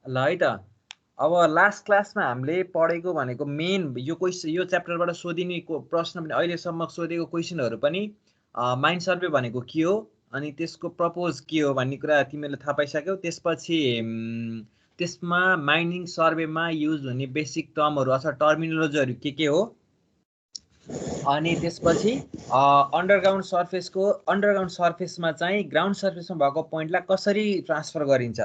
ल है त अब लास्ट क्लासमा हामीले पढेको भनेको मेन यो च्याप्टरबाट सोधिने प्रश्न पनि अहिलेसम्म सोधेको क्वेसनहरू पनि माइन्ड सर्वे भनेको के हो अनि त्यसको प्रपोज के हो भन्ने कुरा तिमीहरूले थाहा पाइसक्यौ। त्यसपछि त्यसमा माइनिङ सर्वेमा युज हुने बेसिक टर्महरू अथवा टर्मिनोलोजीहरू के हो अनि त्यसपछि अन्डरग्राउन्ड सर्फेसमा चाहिँ ग्राउन्ड सर्फेसमा भएको पोइन्टलाई कसरी ट्रान्सफर गरिन्छ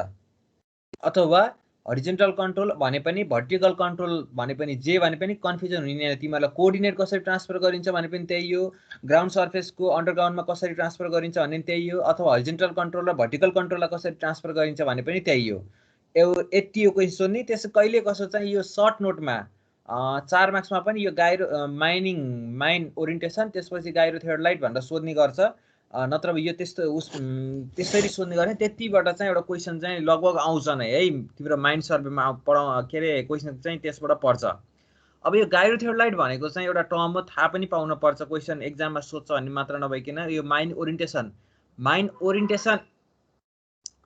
अथवा हरिजेन्टल कन्ट्रोल भने पनि भर्टिकल कन्ट्रोल भने पनि जे भने पनि कन्फ्युजन हुने तिमीहरूलाई कोअर्डिनेट कसरी ट्रान्सफर गरिन्छ भने पनि त्यही हो, ग्राउन्ड सर्फेसको अन्डरग्राउन्डमा कसरी ट्रान्सफर गरिन्छ भने त्यही हो, अथवा हरिजेन्टल कन्ट्रोल र भर्टिकल कन्ट्रोललाई कसरी ट्रान्सफर गरिन्छ भने पनि त्यही हो। यति हो क्वेसन सोध्ने। त्यस कहिले कसो चाहिँ यो सर्ट नोटमा 4 मार्क्समा पनि यो माइन ओरिएन्टेसन त्यसपछि गाइरोथेयोडाइट भनेर सोध्ने गर्छ। नत्र यो त्यसरी सोध्ने गर्ने त्यतिबाट चाहिँ एउटा क्वेसन चाहिँ लगभग आउँछ नै है तिम्रो माइन्ड सर्वेमा के अरे क्वेसन चाहिँ त्यसबाट पर्छ। अब यो गाइरोथेयोडाइट भनेको चाहिँ एउटा टर्म हो, थाहा पनि पाउनु पर्छ, क्वेसन एक्जाममा सोध्छ भन्ने मात्र नभइकन यो माइन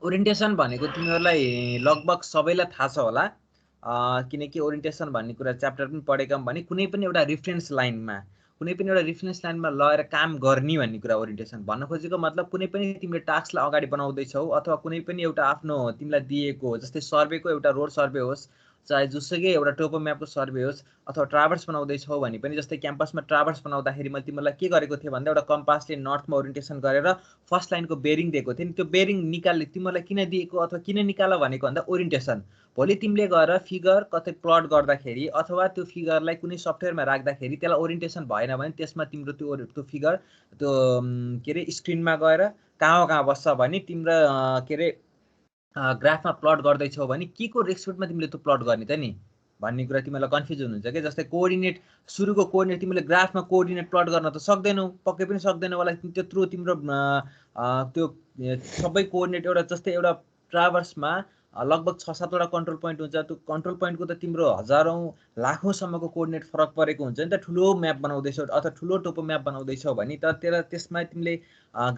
ओरिएन्टेसन भनेको तिमीहरूलाई लगभग सबैलाई थाहा छ होला, किनकि ओरिएन्टेसन भन्ने कुरा च्याप्टर पनि पढेका भने कुनै पनि एउटा रिफरेन्स लाइनमा लगेर काम गर्ने भन्ने कुरा ओरिएन्टेसन भन्न खोजेको मतलब कुनै पनि तिमीले टास्कलाई अगाडि बनाउँदैछौ अथवा कुनै पनि एउटा आफ्नो तिमीलाई दिएको जस्तै सर्वेको एउटा रोड सर्वे होस् चाहे जुसुकै एउटा टोपो म्यापको सर्वे होस् अथवा ट्राभर्स बनाउँदैछौ भने पनि जस्तै क्याम्पसमा ट्राभर्स बनाउँदाखेरि मैले तिमीलाई के गरेको थिएँ भन्दा एउटा कम्पासले नर्थमा ओरिएन्टेसन गरेर फर्स्ट लाइनको बेरिङ दिएको थिएँ नि, त्यो बेरिङ निकाल्ने तिमीलाई किन दिएको अथवा किन निकाल भनेको भन्दा ओरिएन्टेसन। भोलि तिमीले गएर फिगर कतै प्लट गर्दाखेरि अथवा त्यो फिगरलाई कुनै सफ्टवेयरमा राख्दाखेरि त्यसलाई ओरिएन्टेसन भएन भने त्यसमा तिम्रो त्यो फिगर त्यो के अरे स्क्रिनमा गएर कहाँ बस्छ भने तिम्रो के अरे ग्राफमा प्लट गर्दैछौ भने के को रेस्पेक्टमा तिमीले त्यो प्लट गर्ने त नि भन्ने कुरा तिमीलाई कन्फ्युजन हुन्छ कि। जस्तै कोअर्डिनेट सुरुको कोअर्डिनेट तिमीले ग्राफमा कोअर्डिनेट प्लट गर्न त सक्दैनौ, पक्कै पनि सक्दैनौ होला, त्यत्रो तिम्रो त्यो सबै कोअर्डिनेट एउटा जस्तै एउटा ट्राभर्समा लगभग 6-7 वटा कन्ट्रोल पोइन्ट हुन्छ, त्यो कन्ट्रोल पोइन्टको त तिम्रो हजारौं लाखौंसम्मको कोअर्डिनेट फरक परेको हुन्छ नि त। ठुलो म्याप बनाउँदैछौ अथवा ठुलो टोपो म्याप बनाउँदैछौ भने त त्यसमा तिमीले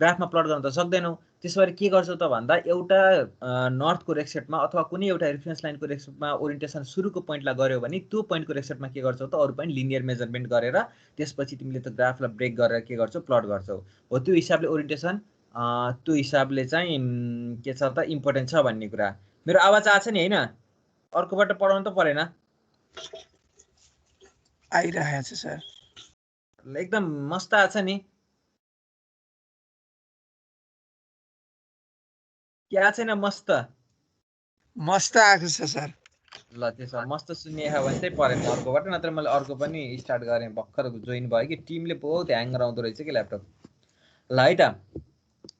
ग्राफमा प्लट गर्न त सक्दैनौ। त्यसैले के गर्छौ त भन्दा एउटा नर्थको रेक्सेटमा अथवा कुनै एउटा रेफरेन्स लाइनको रेक्सेटमा ओरिएन्टेसन सुरुको पोइन्टलाई गर्यो भने त्यो पोइन्टको रेक्सेटमा के गर्छौ त अरु पनि लिनियर मेजरमेन्ट गरेर त्यसपछि तिमीले त्यो ग्राफलाई ब्रेक गरेर के गर्छौ प्लट गर्छौ। हो त्यो हिसाबले ओरिएन्टेसन त्यो हिसाबले चाहिँ के छ त इम्पोर्टेन्ट छ भन्ने कुरा। मेरो आवाज आछ नि हैन? अर्कोबाट पढाउनु त परेन? आइरहेको छ सर, एकदम मस्त आछ नि? क्या छैन? मस्त आएको छ सर। ल त्यसो मस्त सुन्ने भने चाहिँ परेन अर्कोबाट, नत्र मैले अर्को पनि स्टार्ट गरेँ भर्खर जोइन भयो कि टिमले बहुत ह्याङ गराउँदो रहेछ कि ल्यापटप। ल है त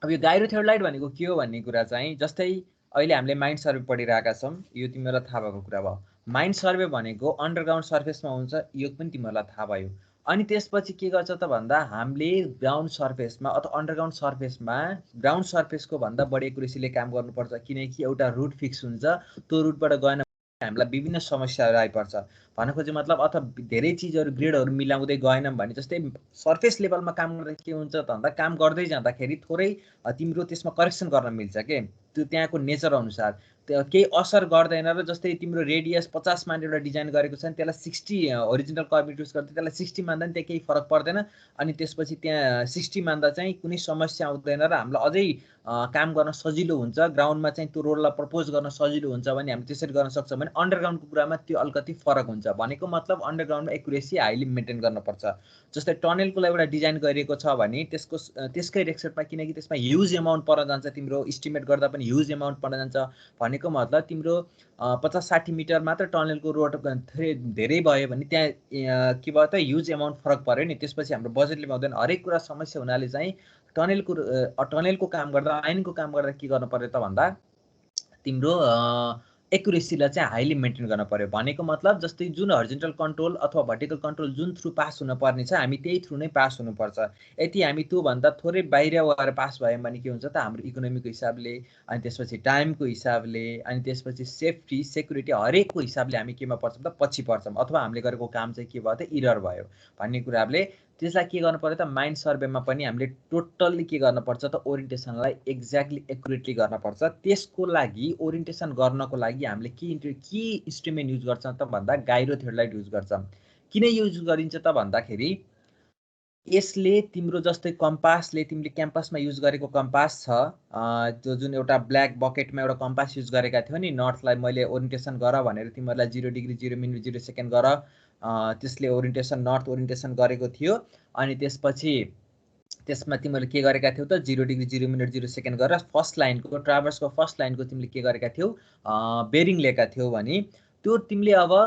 अब यो गाइरोथेयोडाइट भनेको के हो भन्ने कुरा चाहिँ जस्तै अहिले हामीले माइन्ड सर्वे पढिरहेका छौँ, यो तिमीहरूलाई थाहा भएको कुरा भयो। माइन्ड सर्वे भनेको अन्डरग्राउन्ड सर्फेसमा हुन्छ, यो पनि तिमीहरूलाई थाहा भयो। अनि त्यसपछि के गर्छ त भन्दा हामीले ग्राउन्ड सर्फेसमा अथवा अन्डरग्राउन्ड सर्फेसमा ग्राउन्ड सर्फेसको भन्दा बढी एक्युरेसीले काम गर्नुपर्छ, किनकि एउटा रुट फिक्स हुन्छ, त्यो रुटबाट गएन हामीलाई विभिन्न समस्याहरू आइपर्छ। भन्न खोजेको मतलब अथवा धेरै चिजहरू ग्रेडहरू मिलाउँदै गएनौँ भने जस्तै सर्फेस लेभलमा काम गर्दा के हुन्छ त भन्दा काम गर्दै जाँदाखेरि थोरै तिम्रो त्यसमा करेक्सन गर्न मिल्छ के, त्यो त्यहाँको नेचर अनुसार केही असर गर्दैन। र जस्तै तिम्रो रेडियस 50 मान एउटा डिजाइन गरेको छ भने त्यसलाई 60 ओरिजिनल कर्भ युज गर्दा त्यसलाई 60 मान्दा नि त्यहाँ केही फरक पर्दैन। अनि त्यसपछि त्यहाँ 60 मान्दा चाहिँ कुनै समस्या आउँदैन र हामीलाई अझै काम गर्न सजिलो हुन्छ, ग्राउन्डमा चाहिँ त्यो रोडलाई प्रपोज गर्न सजिलो हुन्छ भने हामी त्यसरी गर्न सक्छौँ। भने अन्डरग्राउन्डको कुरामा त्यो अलिकति फरक हुन्छ। भनेको मतलब अन्डरग्राउन्डमा एक्युरेसी हाइली मेन्टेन गर्नुपर्छ। जस्तै टनलको लागि एउटा डिजाइन गरिएको छ भने त्यसकै रेक्सेटमा, किनकि त्यसमा ह्युज एमाउन्ट पर्न जान्छ, तिम्रो इस्टिमेट गर्दा पनि ह्युज एमाउन्ट पर्न जान्छ। भनेको मतलब तिम्रो 50-60 मिटर मात्र टनलको रोड धेरै भयो भने त्यहाँ के भयो त ह्युज एमाउन्ट फरक पर्यो नि, त्यसपछि हाम्रो बजेटले पाउँदैन। हरेक कुरा समस्या हुनाले चाहिँ टनलको काम गर्दा लाइनको काम गर्दा के गर्नु पर्यो त भन्दा तिम्रो एक्युरेसीलाई चाहिँ हाइली मेन्टेन गर्न पर्यो। भनेको मतलब जस्तै जुन हरिजेन्टल कन्ट्रोल अथवा भर्टिकल कन्ट्रोल जुन थ्रु पास हुन पर्ने छ हामी त्यही थ्रु नै पास हुनुपर्छ। यदि हामी त्योभन्दा थोरै बाहिर गएर पास भयौँ भने के हुन्छ त हाम्रो इकोनोमीको हिसाबले, अनि त्यसपछि टाइमको हिसाबले, अनि त्यसपछि सेफ्टी सेक्युरिटी हरेकको हिसाबले हामी केमा पर्छौँ त पछि पर्छौँ, अथवा हामीले गरेको काम चाहिँ के भयो त इरर भयो भन्ने कुराले त्यसलाई के गर्नु पर्यो त माइन्ड सर्वेमा पनि हामीले टोटल्ली के गर्न पर्छ त ओरिएन्टेसनलाई एक्ज्याक्टली एक्युरेटली गर्न पर्छ। त्यसको लागि ओरिएन्टेसन गर्नको लागि हामीले के इन्स्ट्रुमेन्ट युज गर्छ त भन्दा गाइरो थियोडलाइट युज गर्छ। किन युज गरिन्छ त भन्दाखेरि यसले तिम्रो जस्तै कम्पासले तिमीले क्याम्पसमा युज गरेको कम्पास छ, त्यो जुन एउटा ब्ल्याक बकेटमा एउटा कम्पास युज गरेका थियो नि, नर्थलाई मैले ओरिएन्टेसन गर भनेर तिमीहरूलाई 0 डिग्री 0 मिनट 0 सेकेन्ड गर, त्यसले ओरिएन्टेसन नर्थ ओरिएन्टेसन गरेको थियो। अनि त्यसपछि त्यसमा तिमीले के गरेका थियौ त 0 डिग्री 0 मिनट 0 सेकेन्ड गरेर फर्स्ट लाइनको ट्राभर्सको फर्स्ट लाइनको तिमीले के गरेका थियौ बेरिङ लिएका थियौ भने त्यो तिमीले अब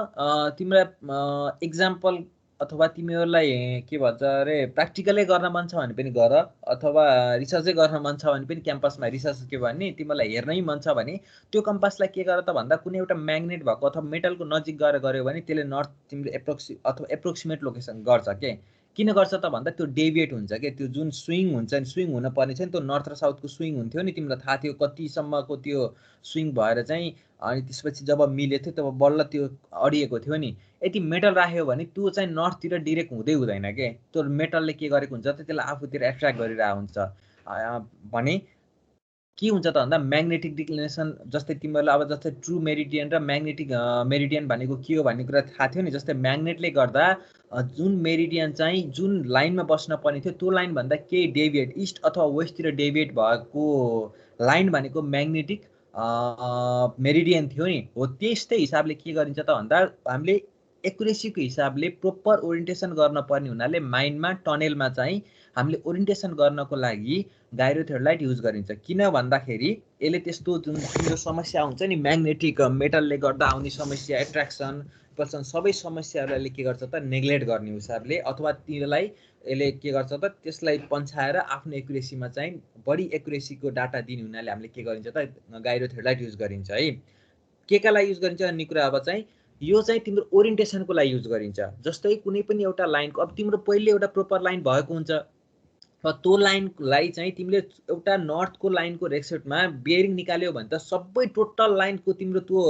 तिमीलाई एक्जाम्पल अथवा तिमीहरूलाई के भन्छ अरे प्र्याक्टिकलै गर्न मन छ भने पनि गर, अथवा रिसर्चै गर्न मन छ भने पनि क्याम्पसमा रिसर्च के भने तिमीलाई हेर्नै मन छ भने त्यो कम्पासलाई के गर त भन्दा कुनै एउटा म्याग्नेट भएको अथवा मेटलको नजिक गएर गऱ्यो भने त्यसले नर्थ तिमीले एप्रोक्सिमेट लोकेसन गर्छ के। किन गर्छ त भन्दा त्यो डेभिएट हुन्छ के, त्यो जुन स्विङ हुन्छ नि, स्विङ हुन पर्ने छ नि, त्यो नर्थ र साउथको स्विङ हुन्थ्यो नि, तिमीलाई थाहा थियो कतिसम्मको त्यो स्विङ भएर चाहिँ अनि त्यसपछि जब मिलेको थियो तब बल्ल त्यो अडिएको थियो नि। यदि मेटल राख्यो भने त्यो चाहिँ नर्थतिर डिरेक्ट हुँदै हुँदैन के, त्यो मेटलले के गरेको हुन्छ त त्यसलाई आफूतिर एट्र्याक्ट गरिरहेको हुन्छ। भने के हुन्छ त भन्दा म्याग्नेटिक डिक्लिनेसन, जस्तै तिमीहरूलाई अब जस्तै ट्रु मेरिडियन र म्याग्नेटिक मेरिडियन भनेको के हो भन्ने कुरा थाहा थियो नि। जस्तै म्याग्नेटले गर्दा जुन मेरिडियन चाहिँ जुन लाइनमा बस्न पर्ने थियो त्यो लाइनभन्दा केही डेभिएट इस्ट अथवा वेस्टतिर डेभिएट भएको लाइन भनेको म्याग्नेटिक मेरिडियन थियो नि। हो त्यस्तै हिसाबले के गरिन्छ त भन्दा हामीले एक्युरेसीको हिसाबले प्रोपर ओरिएन्टेसन गर्न पर्ने हुनाले माइन्डमा टनेलमा चाहिँ हामीले ओरिएन्टेसन गर्नको लागि गाइरो थियोडलाइट युज गरिन्छ। किन भन्दाखेरि यसले त्यस्तो जुन तिम्रो समस्या हुन्छ नि म्याग्नेटिक मेटलले गर्दा आउने समस्या, एट्र्याक्सन पर्सन, सबै समस्याहरूलाई के गर्छ त नेग्लेक्ट गर्ने हिसाबले अथवा तिनीहरूलाई यसले के गर्छ त त्यसलाई पन्छाएर आफ्नो एक्युरेसीमा चाहिँ बढी एक्युरेसीको डाटा दिने हुनाले हामीले के गरिन्छ त गाइरो थियोडलाइट युज गरिन्छ है। के लागि युज गरिन्छ भन्ने कुरा अब चाहिँ यो चाहिँ तिम्रो ओरिएन्टेसनको लागि युज गरिन्छ। जस्तै कुनै पनि एउटा लाइनको अब तिम्रो पहिले एउटा प्रोपर लाइन भएको हुन्छ र त्यो लाइनलाई चाहिँ तिमीले एउटा नर्थको लाइनको रेस्पेक्टमा बेरिङ निकाल्यो भने त सबै टोटल लाइनको तिम्रो त्यो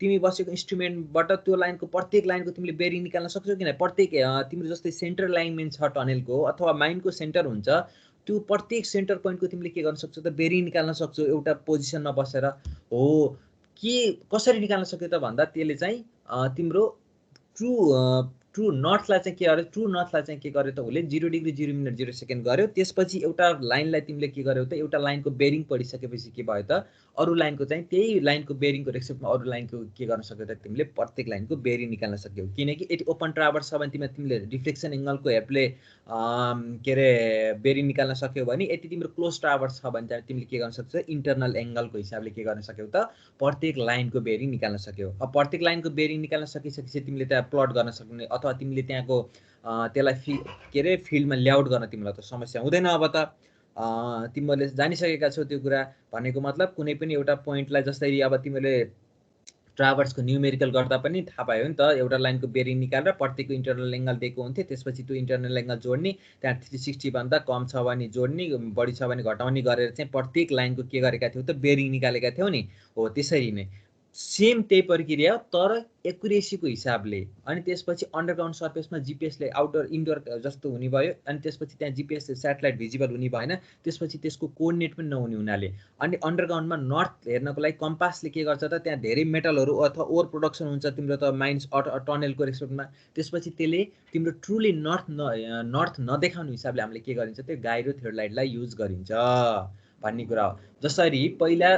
तिमी बसेको इन्स्ट्रुमेन्टबाट त्यो लाइनको प्रत्येक लाइनको तिमीले बेरिङ निकाल्न सक्छौ किन। प्रत्येक तिम्रो जस्तै सेन्टर लाइनमेन्ट छ टनेलको अथवा माइनको सेन्टर हुन्छ, त्यो प्रत्येक सेन्टर पोइन्टको तिमीले के गर्न सक्छौ त बेरिङ निकाल्न सक्छौ एउटा पोजिसनमा बसेर। हो के कसरी निकाल्न सक्यो त भन्दा त्यसले चाहिँ तिम्रो ट्रु नर्थलाई चाहिँ के गर्यो, ट्रु नर्थलाई चाहिँ के गर्यो त उसले 0 डिग्री 0 मिनट 0 सेकेन्ड गर्यो। त्यसपछि एउटा लाइनलाई तिमीले के गर्यो त एउटा लाइनको बेरिङ पढिसकेपछि के भयो त अरू लाइनको चाहिँ त्यही लाइनको बेरिङको रेस्पेक्टमा अरू लाइनको के गर्न सक्यो त तिमीले प्रत्येक लाइनको बेरिङ निकाल्न सक्यौ। किनकि यदि ओपन ट्राभर्स छ भने तिमीले रिफ्लेक्सन एङ्गलको हेल्पले के अरे बेरिङ निकाल्न सक्यौ भने, यदि तिम्रो क्लोज ट्राभर्स छ भने चाहिँ तिमीले के गर्न सक्छौ इन्टरनल एङ्गलको हिसाबले के गर्न सक्यौ त प्रत्येक लाइनको बेरिङ निकाल्न सक्यौ। अब प्रत्येक लाइनको बेरिङ निकाल्न सकिसकेपछि तिमीले त्यहाँ प्लट गर्न सक्ने अथवा तिमीले त्यहाँको त्यसलाई के अरे फिल्डमा लेआउट गर्न तिमीलाई त समस्या हुँदैन। अब त तिमीहरूले जानिसकेका छौ त्यो कुरा। भनेको मतलब कुनै पनि एउटा पोइन्टलाई जस्तै अब तिमीले ट्राभर्सको न्युमेरिकल गर्दा पनि थाहा पायो नि त, एउटा लाइनको बेरिङ निकालेर प्रत्येकको इन्टरनल एङ्गल दिएको हुन्थ्यो, त्यसपछि त्यो इन्टरनल एङ्गल जोड्ने, त्यहाँ 360 भन्दा कम छ भने जोड्ने, बढी छ भने घटाउने गरेर चाहिँ प्रत्येक लाइनको के गरेका थियौ त बेरिङ निकालेका थियौ नि। हो त्यसरी नै सेम त्यही प्रक्रिया तर एक्युरेसीको हिसाबले। अनि त्यसपछि अन्डरग्राउन्ड सर्फेसमा जिपिएसले आउटडोर इन्डोर जस्तो हुने भयो, अनि त्यसपछि त्यहाँ जिपिएस सेटेलाइट भिजिबल हुने भएन, त्यसपछि त्यसको कोअर्डिनेट पनि नहुने हुनाले अनि अन्डरग्राउन्डमा नर्थ हेर्नको लागि कम्पासले के गर्छ त त्यहाँ धेरै मेटलहरू अथवा ओभर प्रोडक्सन हुन्छ तिम्रो त माइन्स टनेलको रेस्पेक्टमा, त्यसपछि त्यसले तिम्रो ट्रुली नर्थ नदेखाउने हिसाबले हामीले के गरिन्छ त्यो गाइरो थियोडलाइटलाई युज गरिन्छ भन्ने कुरा हो। जसरी पहिला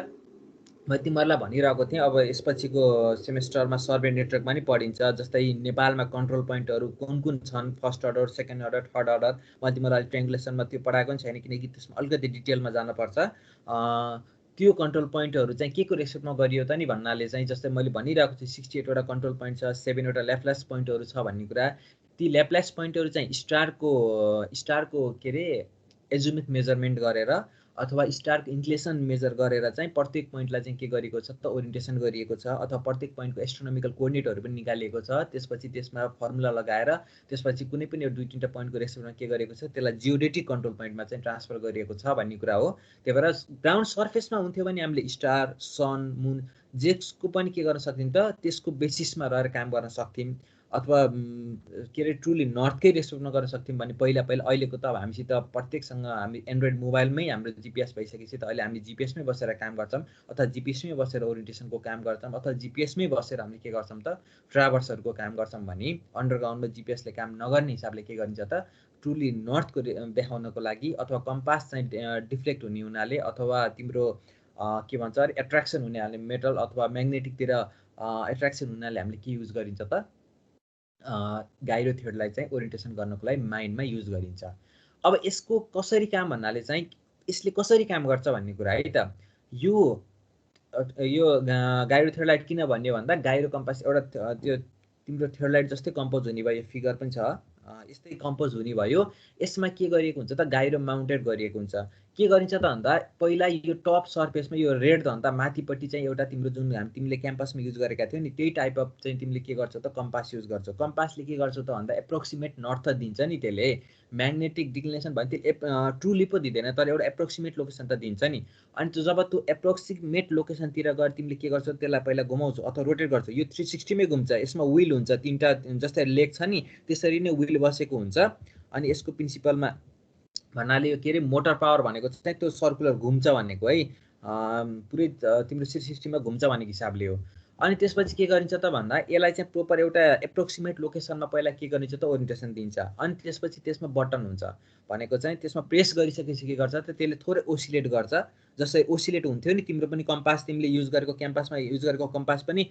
म तिमीहरूलाई भनिरहेको थिएँ, अब यसपछिको सेमेस्टरमा सर्वे नेटवर्कमा नि पढिन्छ। जस्तै नेपालमा कन्ट्रोल पोइन्टहरू कुन कुन छन्, first order, second order, third order. म तिमीहरूलाई ट्रेङ्गुलेसनमा त्यो पढाएको पनि छैन किनकि त्यसमा अलिकति डिटेलमा जानुपर्छ। त्यो कन्ट्रोल पोइन्टहरू चाहिँ के को रेस्पेक्टमा गरियो त नि भन्नाले चाहिँ जस्तै मैले भनिरहेको छु 68वटा कन्ट्रोल पोइन्ट छ, 7वटा ल्याप्लास पोइन्टहरू छ भन्ने कुरा। ती ल्याप्लास पोइन्टहरू चाहिँ स्टारको के अरे एजुमिथ मेजरमेन्ट गरेर अथवा स्टारको इन्क्लेसन मेजर गरेर चाहिँ प्रत्येक पोइन्टलाई चाहिँ के गरेको छ त ओरिएन्टेसन गरिएको छ, अथवा प्रत्येक पोइन्टको एस्ट्रोनोमिकल कोअर्डिनेटहरू पनि निकालिएको छ। त्यसपछि त्यसमा फर्मुला लगाएर त्यसपछि कुनै पनि 2-3टा पोइन्टको रेस्पेक्टमा के गरेको छ त्यसलाई जियोडेटिक कन्ट्रोल पोइन्टमा चाहिँ ट्रान्सफर गरिएको छ भन्ने कुरा हो। त्यही भएर ग्राउन्ड सर्फेसमा हुन्थ्यो भने हामीले स्टार, सन, मुन जेको पनि के गर्न सक्थ्यौँ त त्यसको बेसिसमा रहेर काम गर्न सक्थ्यौँ। अथवा के अरे ट्रुली नर्थकै रेस्पेक्ट नगर्न सक्थ्यौँ भने पहिला अहिलेको त अब हामीसित प्रत्येकसँग हामी एन्ड्रोइड मोबाइलमै हाम्रो जिपिएस भइसकेपछि त अहिले हामी जिपिएसमै बसेर काम गर्छौँ अथवा जिपिएसमै बसेर ओरिएन्टेसनको काम गर्छौँ अथवा जिपिएसमै बसेर हामीले के गर्छौँ त ट्राभर्सहरूको काम गर्छौँ भने अन्डरग्राउन्डमा जिपिएसले काम नगर्ने हिसाबले के गरिन्छ त ट्रुली नर्थको देखाउनको लागि अथवा कम्पास चाहिँ डिफ्लेक्ट हुने हुनाले अथवा तिम्रो के भन्छ अरे एट्र्याक्सन हुनेहरूले मेटल अथवा म्याग्नेटिकतिर एट्र्याक्सन हुनाले हामीले के युज गरिन्छ त गाइरोथ्योडलाई चाहिँ ओरिएन्टेसन गर्नको लागि माइन्डमा युज गरिन्छ। अब यसको कसरी काम भन्नाले चाहिँ यसले कसरी काम गर्छ भन्ने कुरा है त यो गाइरोथ्योडलाइट किन भन्यो भन्दा गाइरो कम्पास एउटा त्यो तिम्रो थ्योडलाइट जस्तै कम्पोज हुने भयो फिगर पनि छ यस्तै कम्पोज हुने भयो यसमा के गरिएको हुन्छ त गाइरो माउन्टेड गरिएको हुन्छ के गरिन्छ त भन्दा पहिला यो टप सर्फेसमा यो रेड त भन्दा माथिपट्टि चाहिँ एउटा तिम्रो जुन तिमीले क्याम्पसमा युज गरेका थियौ नि त्यही टाइप अफ चाहिँ तिमीले के गर्छौ त कम्पास युज गर्छौ कम्पासले के गर्छौ त भन्दा एप्रोक्सिमेट नर्थ दिन्छ नि त्यसले म्याग्नेटिक डिक्लिनेसन भने त्यो ट्रुली पो दिँदैन तर एउटा एप्रोक्सिमेट लोकेसन त दिन्छ नि अनि त्यो जब त्यो एप्रोक्सिमेट लोकेसनतिर गएर तिमीले के गर्छौ त्यसलाई पहिला घुमाउँछौ अथवा रोटेट गर्छौ यो 360 मै घुम्छ यसमा व्हील हुन्छ तीनटा जस्तै लेग छ नि त्यसरी नै व्हील बसेको हुन्छ अनि यसको प्रिन्सिपलमा भन्नाले यो के अरे मोटर पावर भनेको चाहिँ त्यो सर्कुलर घुम्छ भनेको है पुरै तिम्रो 360 मा घुम्छ भनेको हिसाबले हो अनि त्यसपछि के गरिन्छ त भन्दा यसलाई चाहिँ प्रोपर एउटा एप्रोक्सिमेट लोकेसनमा पहिला के गरिन्छ त ओरिएन्टेसन दिन्छ अनि त्यसपछि त्यसमा बटन हुन्छ भनेको चाहिँ त्यसमा प्रेस गरिसकेपछि के गर्छ त त्यसले थोरै ओसिलेट गर्छ जस्तै ओसिलेट हुन्थ्यो नि तिम्रो पनि कम्पास तिमीले युज गरेको क्याम्पसमा युज गरेको कम्पास पनि